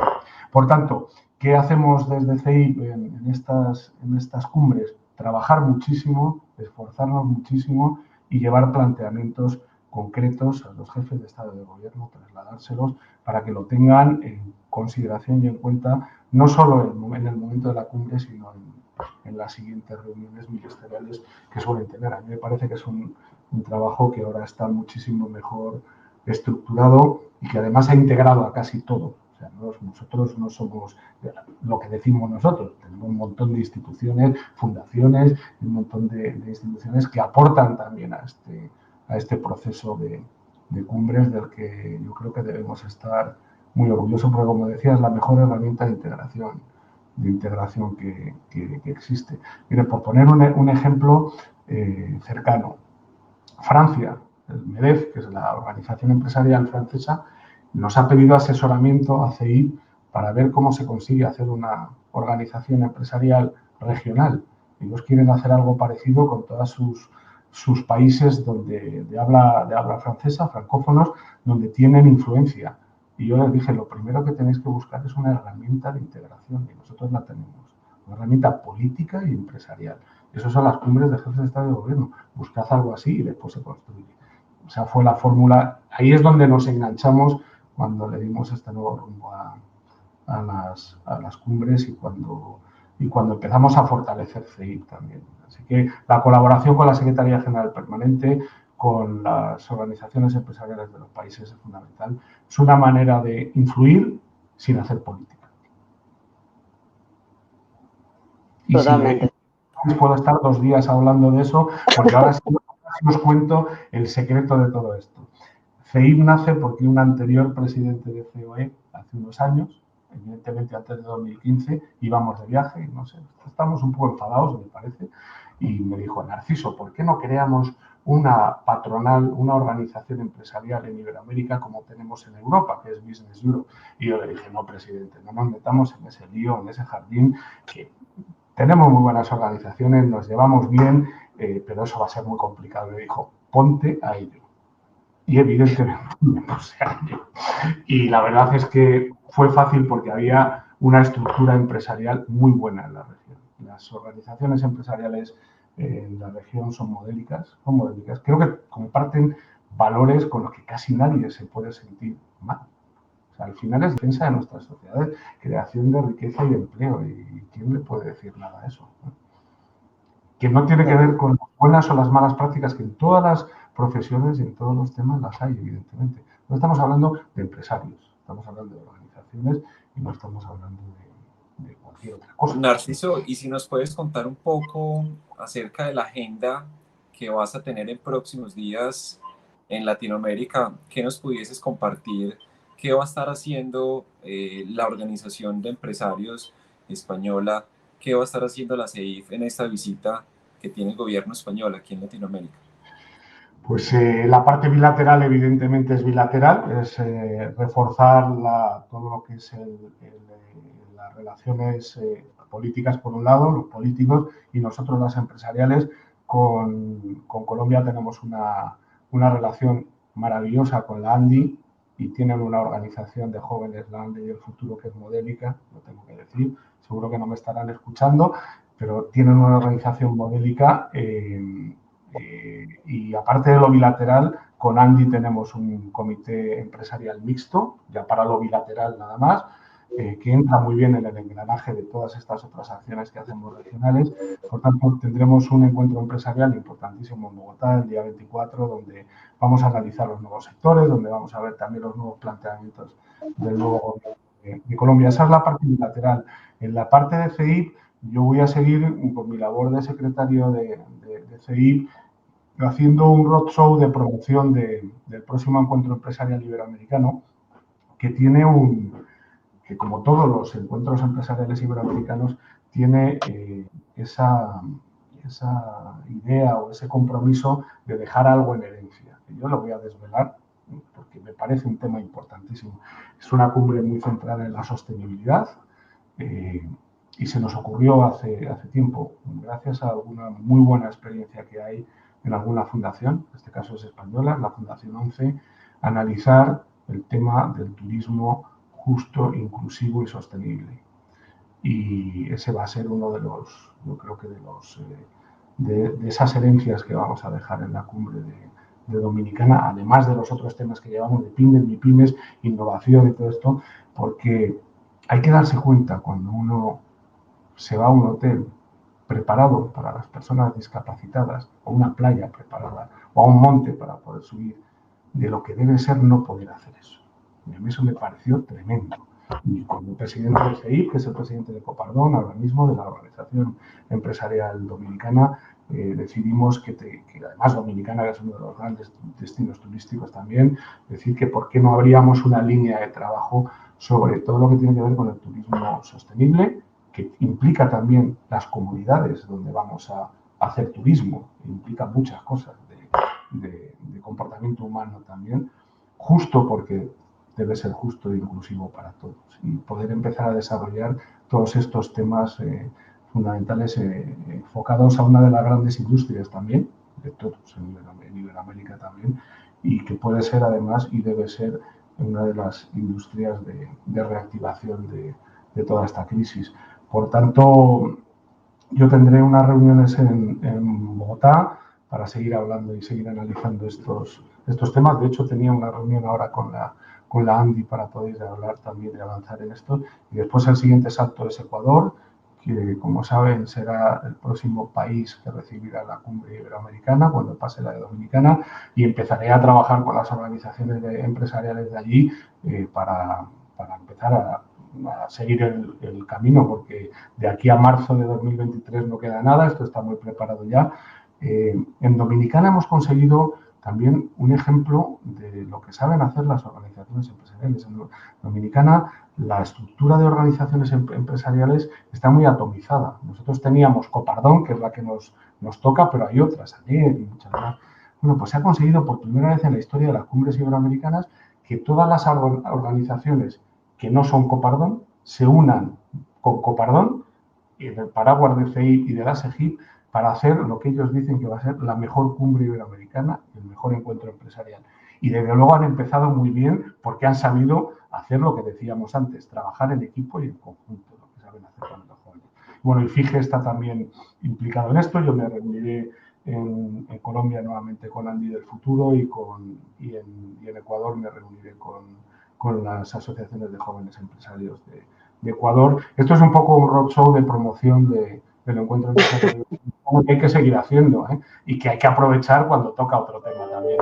Por tanto, ¿qué hacemos desde CEIP en estas cumbres? Trabajar muchísimo, esforzarnos muchísimo y llevar planteamientos concretos a los jefes de Estado y de Gobierno, trasladárselos para que lo tengan en consideración y en cuenta, no solo en el momento de la cumbre, sino en las siguientes reuniones ministeriales que suelen tener. A mí me parece que es un trabajo que ahora está muchísimo mejor estructurado y que además ha integrado a casi todo. O sea, nosotros no somos lo que decimos nosotros. Tenemos un montón de instituciones, fundaciones, un montón de instituciones que aportan también a este proceso de cumbres del que yo creo que debemos estar muy orgullosos, porque, como decía, es la mejor herramienta de integración que existe. Mire, por poner un ejemplo cercano, Francia, el MEDEF, que es la organización empresarial francesa, nos ha pedido asesoramiento a CEIP para ver cómo se consigue hacer una organización empresarial regional. Ellos quieren hacer algo parecido con todas sus países de habla francesa, francófonos, donde tienen influencia. Y yo les dije, lo primero que tenéis que buscar es una herramienta de integración, y nosotros la tenemos, una herramienta política y empresarial. Esas son las cumbres de jefes de Estado y de Gobierno. Buscad algo así y después se construye. O sea, fue la fórmula. Ahí es donde nos enganchamos cuando le dimos este nuevo rumbo a las cumbres y cuando empezamos a fortalecer CEIP también. Así que la colaboración con la Secretaría General Permanente, con las organizaciones empresariales de los países es fundamental. Es una manera de influir sin hacer política. Y Totalmente. si puedo estar 2 días hablando de eso, porque ahora sí os cuento el secreto de todo esto. CEIP nace porque un anterior presidente de COE, hace unos años, evidentemente antes de 2015, íbamos de viaje y no sé, estamos un poco enfadados, me parece, y me dijo, Narciso, ¿por qué no creamos una patronal, una organización empresarial en Iberoamérica como tenemos en Europa, que es Business Europe? Y yo le dije, no, presidente, no nos metamos en ese lío, en ese jardín, que tenemos muy buenas organizaciones, nos llevamos bien, pero eso va a ser muy complicado. Me dijo, ponte a ello. Y evidentemente me puse a ello. Y la verdad es que fue fácil porque había una estructura empresarial muy buena en la región. Las organizaciones empresariales en la región son modélicas. Creo que comparten valores con los que casi nadie se puede sentir mal. O sea, al final es defensa de nuestras sociedades, creación de riqueza y de empleo. ¿Y quién le puede decir nada a eso? Que no tiene que ver con las buenas o las malas prácticas, que en todas las profesiones y en todos los temas las hay, evidentemente. No estamos hablando de empresarios, estamos hablando de organizaciones y no estamos hablando de cualquier otra cosa. Narciso, y si nos puedes contar un poco acerca de la agenda que vas a tener en próximos días en Latinoamérica, ¿qué nos pudieses compartir? ¿Qué va a estar haciendo la Organización de Empresarios Española? ¿Qué va a estar haciendo la CEIF en esta visita que tiene el gobierno español aquí en Latinoamérica? Pues la parte bilateral evidentemente es bilateral, es reforzar todo lo que es las relaciones políticas por un lado, los políticos, y nosotros las empresariales. Con Colombia tenemos una relación maravillosa con la ANDI y tienen una organización de jóvenes, la ANDI del futuro, que es modélica, lo tengo que decir, seguro que no me estarán escuchando, pero tienen una organización modélica. Y aparte de lo bilateral, con Andy tenemos un comité empresarial mixto, ya para lo bilateral nada más, que entra muy bien en el engranaje de todas estas otras acciones que hacemos regionales. Por tanto, tendremos un encuentro empresarial importantísimo en Bogotá el día 24, donde vamos a analizar los nuevos sectores, donde vamos a ver también los nuevos planteamientos del nuevo gobierno de Colombia. Esa es la parte bilateral. En la parte de CEIP, yo voy a seguir con mi labor de secretario de CEIP, haciendo un roadshow de promoción del próximo encuentro empresarial iberoamericano, que tiene que como todos los encuentros empresariales iberoamericanos, tiene esa idea o ese compromiso de dejar algo en herencia. Yo lo voy a desvelar porque me parece un tema importantísimo. Es una cumbre muy centrada en la sostenibilidad y se nos ocurrió hace tiempo, gracias a una muy buena experiencia que hay en alguna fundación, en este caso es española, la Fundación 11, analizar el tema del turismo justo, inclusivo y sostenible. Y ese va a ser uno de los, yo creo que de esas herencias que vamos a dejar en la cumbre de Dominicana, además de los otros temas que llevamos de pymes, MIPYMES, innovación y todo esto, porque hay que darse cuenta cuando uno se va a un hotel preparado para las personas discapacitadas, o una playa preparada, o a un monte para poder subir, de lo que debe ser no poder hacer eso. Y a mí eso me pareció tremendo. Y con el presidente del CEIP, que es el presidente de Copardón, ahora mismo de la Organización Empresarial Dominicana, decidimos que además Dominicana es uno de los grandes destinos turísticos también, decir que por qué no abríamos una línea de trabajo sobre todo lo que tiene que ver con el turismo sostenible, que implica también las comunidades donde vamos a hacer turismo, implica muchas cosas de comportamiento humano también, justo porque debe ser justo e inclusivo para todos y poder empezar a desarrollar todos estos temas fundamentales enfocados a una de las grandes industrias también, de todos en Iberoamérica también, y que puede ser además y debe ser una de las industrias de reactivación de toda esta crisis. Por tanto, yo tendré unas reuniones en Bogotá para seguir hablando y seguir analizando estos temas. De hecho, tenía una reunión ahora con la ANDI para poder hablar también y avanzar en esto. Y después el siguiente salto es Ecuador, que como saben será el próximo país que recibirá la cumbre iberoamericana cuando pase la de Dominicana, y empezaré a trabajar con las organizaciones empresariales de allí para empezar a seguir el camino, porque de aquí a marzo de 2023 no queda nada, esto está muy preparado ya. En Dominicana hemos conseguido también un ejemplo de lo que saben hacer las organizaciones empresariales. En Dominicana la estructura de organizaciones empresariales está muy atomizada. Nosotros teníamos Copardón, que es la que nos toca, pero hay otras, ANER y muchas más. Bueno, pues se ha conseguido por primera vez en la historia de las cumbres iberoamericanas que todas las organizaciones que no son Copardón se unan con Copardón y del paraguas de FEI y de la SEGIP para hacer lo que ellos dicen que va a ser la mejor cumbre iberoamericana, el mejor encuentro empresarial. Y desde luego han empezado muy bien porque han sabido hacer lo que decíamos antes, trabajar en equipo y en conjunto, lo que saben hacer con los jóvenes. Bueno, y FIGE está también implicado en esto. Yo me reuniré en Colombia nuevamente con Andy del Futuro y en Ecuador me reuniré con las asociaciones de jóvenes empresarios de Ecuador. Esto es un poco un roadshow de promoción del encuentro empresarial que hay que seguir haciendo, y que hay que aprovechar cuando toca otro tema también.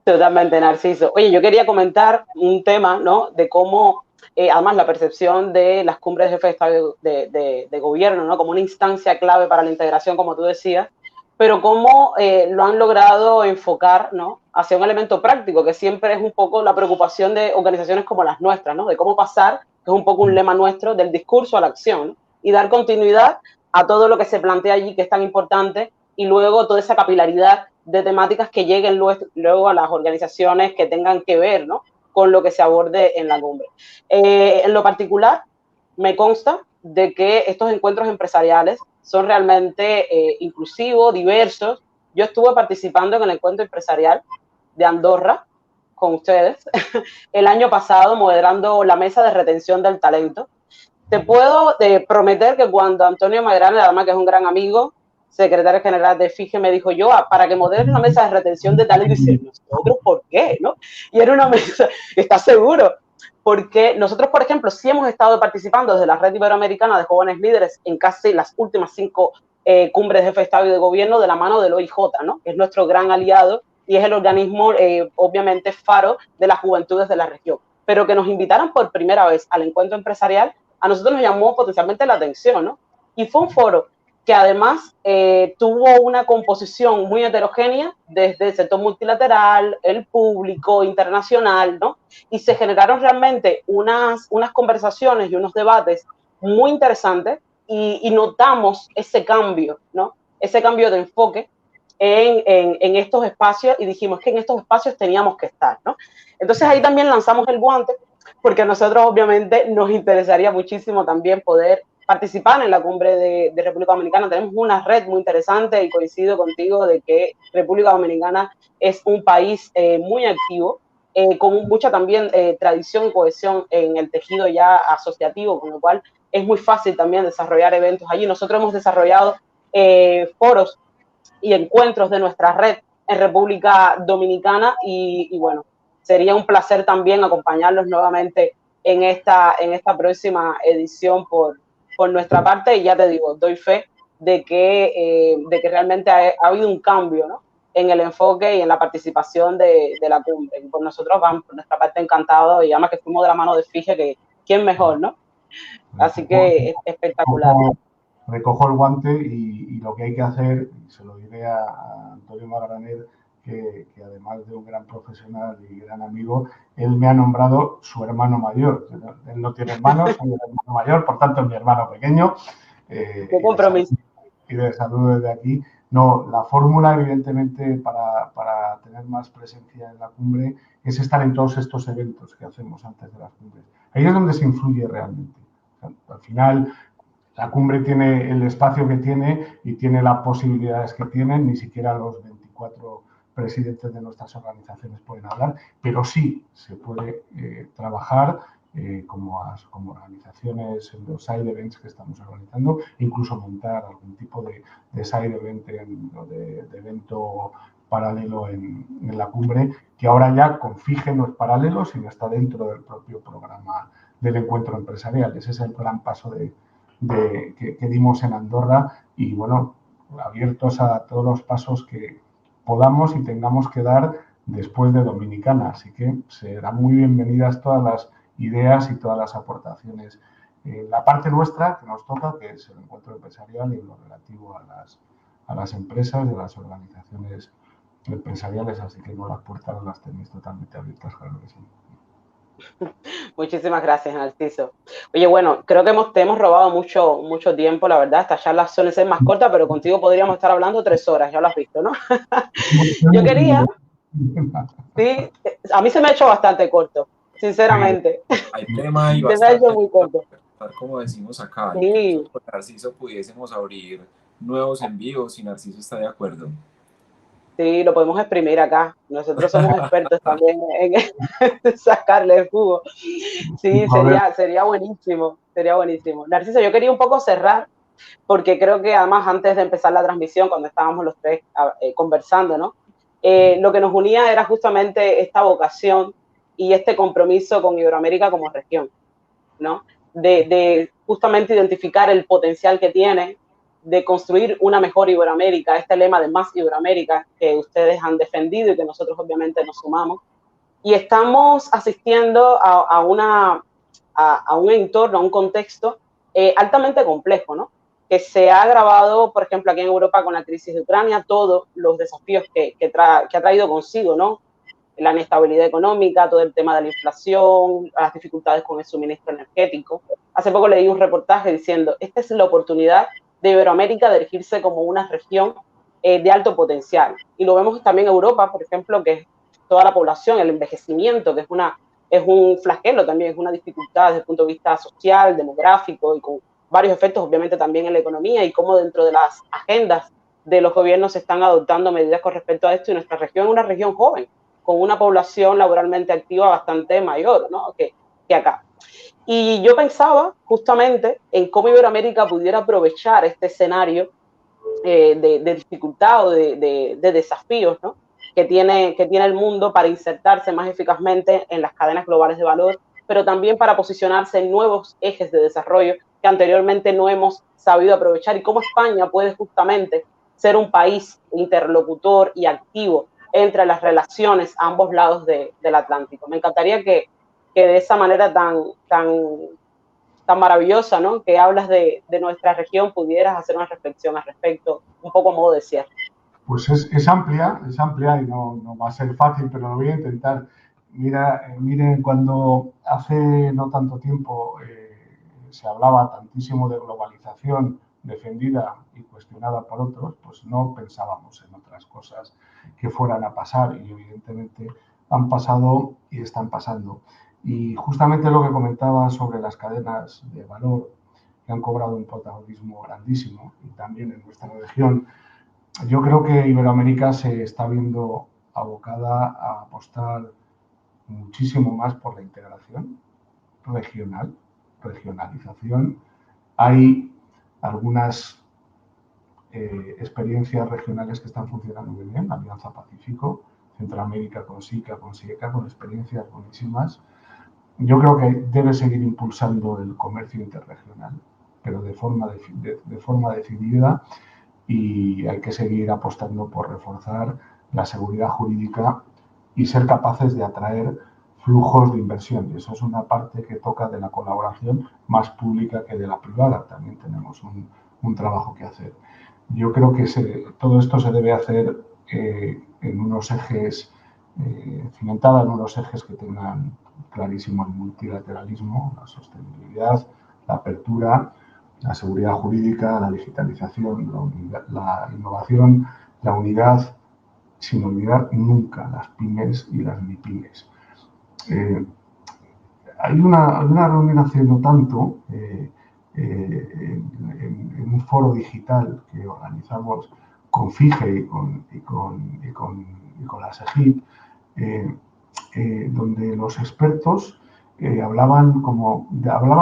Totalmente, Narciso. Oye, yo quería comentar un tema, ¿no? De cómo, además, la percepción de las cumbres de jefes de Estado de gobierno, ¿no? Como una instancia clave para la integración, como tú decías, pero cómo lo han logrado enfocar, ¿no? Hacia un elemento práctico, que siempre es un poco la preocupación de organizaciones como las nuestras, ¿no? De cómo pasar, que es un poco un lema nuestro, del discurso a la acción, ¿no? Y dar continuidad a todo lo que se plantea allí, que es tan importante, y luego toda esa capilaridad de temáticas que lleguen luego a las organizaciones que tengan que ver, ¿no? Con lo que se aborde en la cumbre. En lo particular, me consta de que estos encuentros empresariales son realmente inclusivos, diversos. Yo estuve participando en el encuentro empresarial de Andorra con ustedes el año pasado, moderando la mesa de retención del talento. Te puedo prometer que cuando Antonio Magrane, además que es un gran amigo, secretario general de FIGE, me dijo, yo, para que moderes una mesa de retención de talento, y dice, ¿nosotros por qué? ¿No? Y era una mesa, ¿estás seguro? Porque nosotros, por ejemplo, sí hemos estado participando desde la Red Iberoamericana de Jóvenes Líderes en casi las últimas 5 cumbres de jefe de Estado y de Gobierno de la mano del OIJ, ¿no? Que es nuestro gran aliado y es el organismo, obviamente, faro de las juventudes de la región. Pero que nos invitaran por primera vez al encuentro empresarial, a nosotros nos llamó potencialmente la atención, ¿no? Y fue un foro que además tuvo una composición muy heterogénea desde el sector multilateral, el público, internacional, ¿no? Y se generaron realmente unas conversaciones y unos debates muy interesantes y notamos ese cambio, ¿no? Ese cambio de enfoque en estos espacios y dijimos que en estos espacios teníamos que estar, ¿no? Entonces ahí también lanzamos el guante porque a nosotros obviamente nos interesaría muchísimo también poder participar en la cumbre de República Dominicana. Tenemos una red muy interesante y coincido contigo de que República Dominicana es un país muy activo, con mucha también tradición y cohesión en el tejido ya asociativo, con lo cual es muy fácil también desarrollar eventos allí. Nosotros hemos desarrollado foros y encuentros de nuestra red en República Dominicana y bueno, sería un placer también acompañarlos nuevamente en esta próxima edición por nuestra parte y ya te digo, doy fe de que realmente ha habido un cambio, ¿no? En el enfoque y en la participación de la cumbre. Y por nosotros vamos, por nuestra parte, encantados y además que fuimos de la mano de FIGE, que quién mejor, ¿no? Así que es espectacular. Recojo el guante y lo que hay que hacer, y se lo diré a Antonio Magraner, que además de un gran profesional y gran amigo, él me ha nombrado su hermano mayor. Él no tiene hermanos, soy el hermano mayor, por tanto es mi hermano pequeño. Qué compromiso. Y de saludo desde aquí. No, la fórmula, evidentemente, para tener más presencia en la cumbre es estar en todos estos eventos que hacemos antes de las cumbres. Ahí es donde se influye realmente. O sea, al final, la cumbre tiene el espacio que tiene y tiene las posibilidades que tienen, ni siquiera los 24 presidentes de nuestras organizaciones pueden hablar, pero sí se puede trabajar como organizaciones en los side events que estamos organizando, incluso montar algún tipo de side event de evento paralelo en la cumbre, que ahora ya con FIGE no es paralelo, sino está dentro del propio programa del encuentro empresarial. Ese es el gran paso que dimos en Andorra y, bueno, abiertos a todos los pasos que podamos y tengamos que dar después de Dominicana. Así que serán muy bienvenidas todas las ideas y todas las aportaciones. La parte nuestra que nos toca, que es el encuentro empresarial y lo relativo a las empresas y a las organizaciones empresariales, así que no, las puertas las tenéis totalmente abiertas, claro que sí. Muchísimas gracias, Narciso. Oye, bueno, creo que te hemos robado mucho tiempo, la verdad. Estas charlas suelen ser más cortas, pero contigo podríamos estar hablando 3 horas, ya lo has visto, ¿no? Yo quería, sí, a mí se me ha hecho bastante corto, sinceramente. Hay tema y Se me ha hecho bastante, muy corto. como decimos acá, Sí. incluso con Narciso pudiésemos abrir nuevos envíos si Narciso está de acuerdo. Sí, lo podemos exprimir acá. Nosotros somos expertos también en sacarle el jugo. Sí, sería buenísimo, sería buenísimo. Narciso, yo quería un poco cerrar, porque creo que además antes de empezar la transmisión, cuando estábamos los tres conversando, ¿no? Lo que nos unía era justamente esta vocación y este compromiso con Iberoamérica como región, ¿no? De justamente identificar el potencial que tiene, de construir una mejor Iberoamérica, este lema de más Iberoamérica que ustedes han defendido y que nosotros obviamente nos sumamos. Y estamos asistiendo a un entorno, a un contexto altamente complejo, ¿no? Que se ha agravado, por ejemplo, aquí en Europa con la crisis de Ucrania, todos los desafíos que ha traído consigo, ¿no? La inestabilidad económica, todo el tema de la inflación, las dificultades con el suministro energético. Hace poco leí un reportaje diciendo, esta es la oportunidad de Iberoamérica de erigirse como una región de alto potencial. Y lo vemos también en Europa, por ejemplo, que es toda la población, el envejecimiento, que es un flagelo también, es una dificultad desde el punto de vista social, demográfico y con varios efectos obviamente también en la economía y cómo dentro de las agendas de los gobiernos se están adoptando medidas con respecto a esto y nuestra región es una región joven, con una población laboralmente activa bastante mayor, ¿no? que acá. Y yo pensaba justamente en cómo Iberoamérica pudiera aprovechar este escenario de dificultad o de desafíos, ¿no? que tiene el mundo para insertarse más eficazmente en las cadenas globales de valor, pero también para posicionarse en nuevos ejes de desarrollo que anteriormente no hemos sabido aprovechar y cómo España puede justamente ser un país interlocutor y activo entre las relaciones a ambos lados del Atlántico. Me encantaría que de esa manera tan maravillosa, ¿no? que hablas de nuestra región, pudieras hacer una reflexión al respecto, un poco a modo de cierre. Pues es amplia y no va a ser fácil, pero lo voy a intentar. Miren, cuando hace no tanto tiempo se hablaba tantísimo de globalización defendida y cuestionada por otros, pues no pensábamos en otras cosas que fueran a pasar y evidentemente han pasado y están pasando. Y justamente lo que comentaba sobre las cadenas de valor que han cobrado un protagonismo grandísimo y también en nuestra región, yo creo que Iberoamérica se está viendo abocada a apostar muchísimo más por la integración regional, regionalización. Hay algunas experiencias regionales que están funcionando muy bien, la Alianza Pacífico, Centroamérica con SICA, con SIECA, con experiencias buenísimas. Yo creo que debe seguir impulsando el comercio interregional, pero de forma decidida, y hay que seguir apostando por reforzar la seguridad jurídica y ser capaces de atraer flujos de inversión. Y eso es una parte que toca de la colaboración más pública que de la privada. También tenemos un trabajo que hacer. Yo creo que todo esto se debe hacer en unos ejes, cimentada en unos ejes que tengan clarísimo el multilateralismo, la sostenibilidad, la apertura, la seguridad jurídica, la digitalización, la innovación, la unidad, sin olvidar nunca las pymes y las MIPYMES. Hay una reunión hace no tanto en un foro digital que organizamos con FIGE y con la SEGIP, donde los expertos hablaban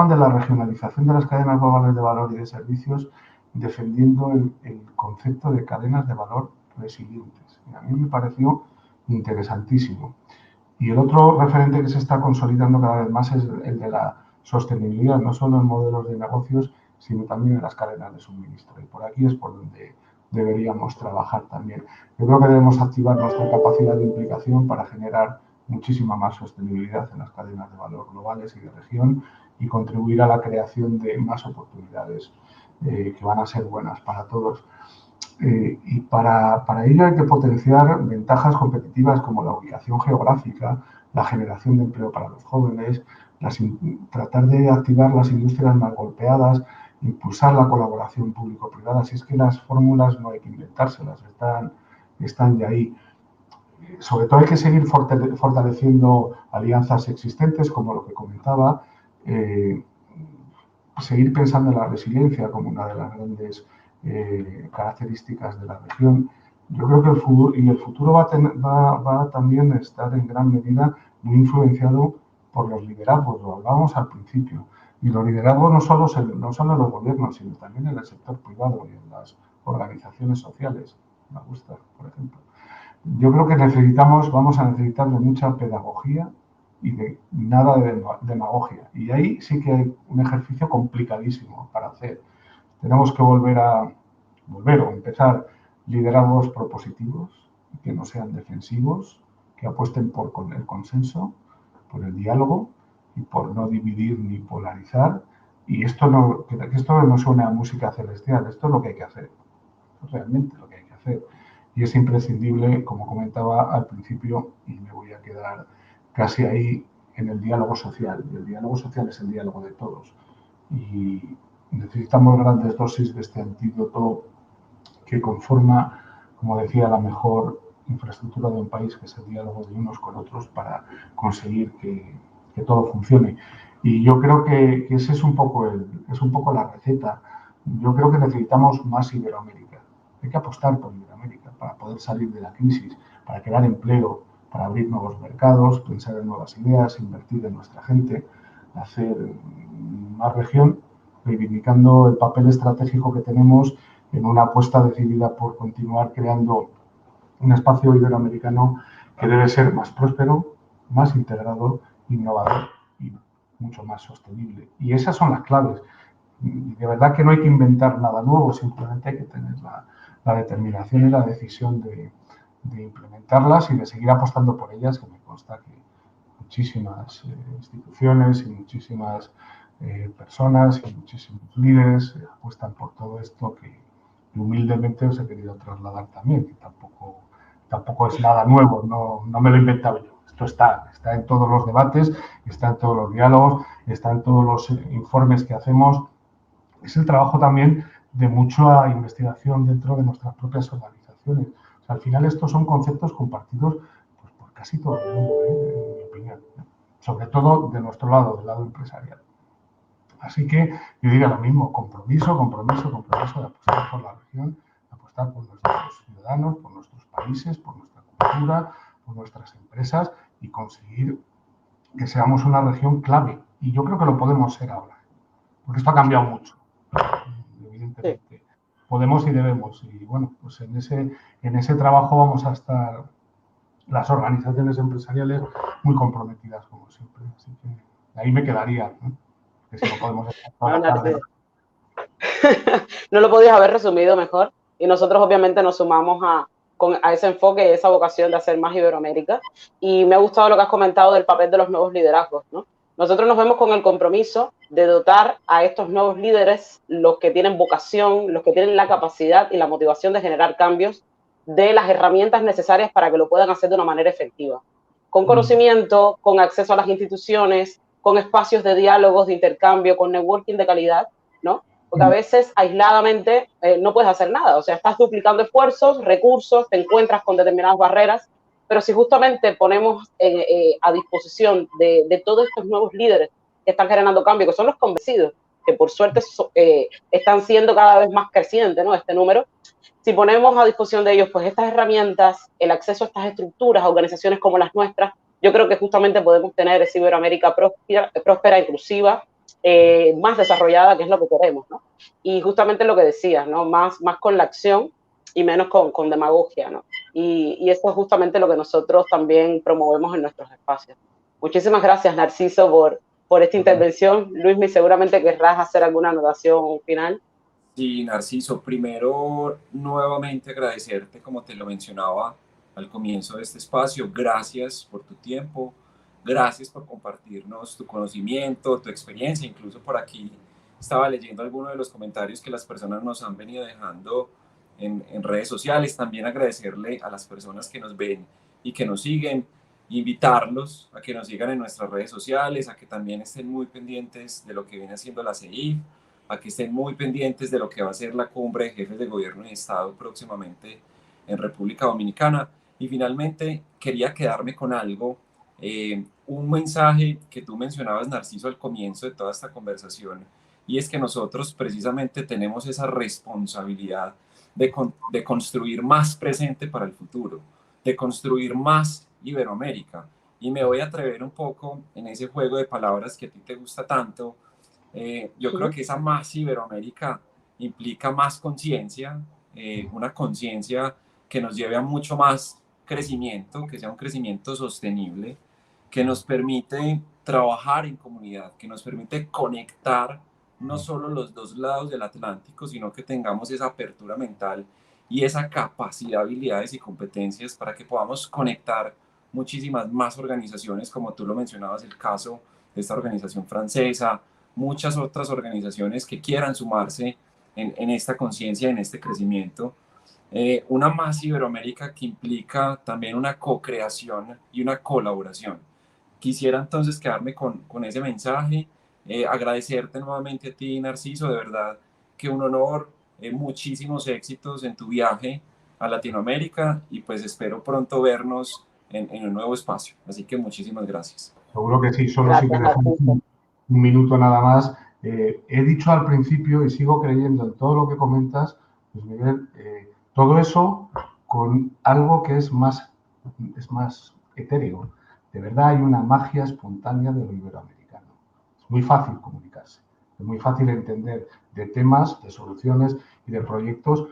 de la regionalización de las cadenas globales de valor y de servicios, defendiendo el concepto de cadenas de valor resilientes. Y a mí me pareció interesantísimo. Y el otro referente que se está consolidando cada vez más es el de la sostenibilidad, no solo en modelos de negocios, sino también en las cadenas de suministro. Y por aquí es por donde deberíamos trabajar también. Yo creo que debemos activar nuestra capacidad de implicación para generar muchísima más sostenibilidad en las cadenas de valor globales y de región y contribuir a la creación de más oportunidades que van a ser buenas para todos. Y para ello hay que potenciar ventajas competitivas como la ubicación geográfica, la generación de empleo para los jóvenes, tratar de activar las industrias más golpeadas, impulsar la colaboración público-privada. Si es que las fórmulas no hay que inventárselas, están de ahí. Sobre todo hay que seguir fortaleciendo alianzas existentes, como lo que comentaba, seguir pensando en la resiliencia como una de las grandes características de la región. Yo creo que el futuro va también a estar en gran medida muy influenciado por los liderazgos, lo hablábamos al principio. Y los liderazgos no solo en los gobiernos, sino también en el sector privado y en las organizaciones sociales, me gusta, por ejemplo. Yo creo que vamos a necesitar de mucha pedagogía y de nada de demagogia. Y ahí sí que hay un ejercicio complicadísimo para hacer. Tenemos que volver o empezar liderazgos propositivos, que no sean defensivos, que apuesten por el consenso, por el diálogo y por no dividir ni polarizar. Y que esto no suena a música celestial, esto es lo que hay que hacer. Esto es realmente lo que hay que hacer. Y es imprescindible, como comentaba al principio, y me voy a quedar casi ahí, en el diálogo social. Y el diálogo social es el diálogo de todos. Y necesitamos grandes dosis de este antídoto que conforma, como decía, la mejor infraestructura de un país, que es el diálogo de unos con otros para conseguir que todo funcione. Y yo creo que ese es un poco la receta. Yo creo que necesitamos más Iberoamérica. Hay que apostar por Iberoamérica para poder salir de la crisis, para crear empleo, para abrir nuevos mercados, pensar en nuevas ideas, invertir en nuestra gente, hacer más región, reivindicando el papel estratégico que tenemos en una apuesta decidida por continuar creando un espacio iberoamericano que debe ser más próspero, más integrado, innovador y mucho más sostenible. Y esas son las claves. Y de verdad que no hay que inventar nada nuevo, simplemente hay que tener la determinación y la decisión de implementarlas y de seguir apostando por ellas, que me consta que muchísimas instituciones y muchísimas personas y muchísimos líderes apuestan por todo esto que humildemente os he querido trasladar también, que tampoco es nada nuevo, no me lo he inventado yo. Esto está en todos los debates, está en todos los diálogos, está en todos los informes que hacemos. Es el trabajo también de mucha investigación dentro de nuestras propias organizaciones. O sea, al final estos son conceptos compartidos pues, por casi todo el mundo, en mi opinión. Sobre todo de nuestro lado, del lado empresarial. Así que yo diría lo mismo, compromiso de apostar por la región, de apostar por nuestros ciudadanos, por nuestros países, por nuestra cultura, por nuestras empresas y conseguir que seamos una región clave. Y yo creo que lo podemos ser ahora, porque esto ha cambiado mucho, evidentemente. Sí. Podemos y debemos. Y bueno, pues en ese trabajo vamos a estar las organizaciones empresariales muy comprometidas, como siempre. Así que ahí me quedaría, ¿no? Que si no podemos no lo podías haber resumido mejor y nosotros obviamente nos sumamos a ese enfoque y esa vocación de hacer más Iberoamérica y me ha gustado lo que has comentado del papel de los nuevos liderazgos, ¿no? Nosotros nos vemos con el compromiso de dotar a estos nuevos líderes, los que tienen vocación, los que tienen la capacidad y la motivación de generar cambios, de las herramientas necesarias para que lo puedan hacer de una manera efectiva, con conocimiento, con acceso a las instituciones, con espacios de diálogos, de intercambio, con networking de calidad, ¿no? Porque a veces aisladamente no puedes hacer nada, o sea, estás duplicando esfuerzos, recursos, te encuentras con determinadas barreras, pero si justamente ponemos a disposición de todos estos nuevos líderes que están generando cambio, que son los convencidos, que por suerte están siendo cada vez más crecientes, ¿no? Este número, si ponemos a disposición de ellos pues estas herramientas, el acceso a estas estructuras, a organizaciones como las nuestras, yo creo que justamente podemos tener esa Iberoamérica próspera, inclusiva, más desarrollada, que es lo que queremos, ¿no? Y justamente lo que decías, ¿no? Más con la acción y menos con demagogia, ¿no? Y eso es justamente lo que nosotros también promovemos en nuestros espacios. Muchísimas gracias, Narciso, por esta intervención. Luismi, seguramente querrás hacer alguna anotación final. Sí, Narciso, primero nuevamente agradecerte, como te lo mencionaba al comienzo de este espacio, gracias por tu tiempo, gracias por compartirnos tu conocimiento, tu experiencia, incluso por aquí estaba leyendo algunos de los comentarios que las personas nos han venido dejando en redes sociales, también agradecerle a las personas que nos ven y que nos siguen, invitarlos a que nos sigan en nuestras redes sociales, a que también estén muy pendientes de lo que viene haciendo la CEIF, a que estén muy pendientes de lo que va a ser la cumbre de jefes de gobierno y Estado próximamente en República Dominicana. Y finalmente quería quedarme con algo, un mensaje que tú mencionabas, Narciso, al comienzo de toda esta conversación, y es que nosotros precisamente tenemos esa responsabilidad de construir más presente para el futuro, de construir más Iberoamérica. Y me voy a atrever un poco en ese juego de palabras que a ti te gusta tanto. Yo creo que esa más Iberoamérica implica más conciencia, una conciencia que nos lleve a mucho más crecimiento, que sea un crecimiento sostenible, que nos permite trabajar en comunidad, que nos permite conectar no solo los dos lados del Atlántico, sino que tengamos esa apertura mental y esa capacidad, habilidades y competencias para que podamos conectar muchísimas más organizaciones, como tú lo mencionabas, el caso de esta organización francesa, muchas otras organizaciones que quieran sumarse en esta conciencia, en este crecimiento. Una más Iberoamérica que implica también una co-creación y una colaboración. Quisiera entonces quedarme con ese mensaje, agradecerte nuevamente a ti, Narciso, de verdad que un honor, muchísimos éxitos en tu viaje a Latinoamérica y pues espero pronto vernos en un nuevo espacio. Así que muchísimas gracias. Seguro que sí, solo si me dejas un minuto nada más. He dicho al principio y sigo creyendo en todo lo que comentas, pues Miguel, todo eso con algo que es más etéreo. De verdad hay una magia espontánea de lo iberoamericano. Es muy fácil comunicarse, es muy fácil entender de temas, de soluciones y de proyectos,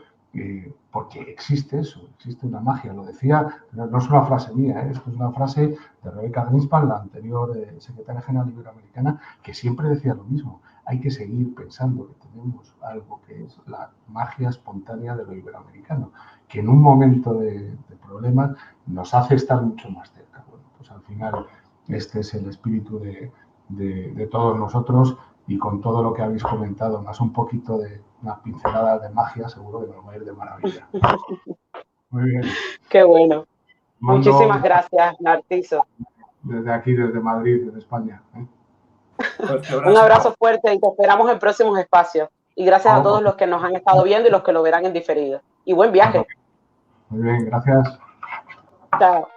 porque existe eso, existe una magia. Lo decía, no es una frase mía, esto es una frase de Rebecca Greenspan, la anterior secretaria general iberoamericana, que siempre decía lo mismo. Hay que seguir pensando que tenemos algo que es la magia espontánea de lo iberoamericano, que en un momento de problemas nos hace estar mucho más cerca. Bueno, pues al final este es el espíritu de todos nosotros, y con todo lo que habéis comentado, más un poquito de una pincelada de magia, seguro que nos va a ir de maravilla. Muy bien. Qué bueno. Muchísimas gracias, Narciso. Desde aquí, desde Madrid, desde España. Un abrazo fuerte y te esperamos en próximos espacios. Y gracias a todos los que nos han estado viendo y los que lo verán en diferido. Y buen viaje. Muy bien, gracias. Chao.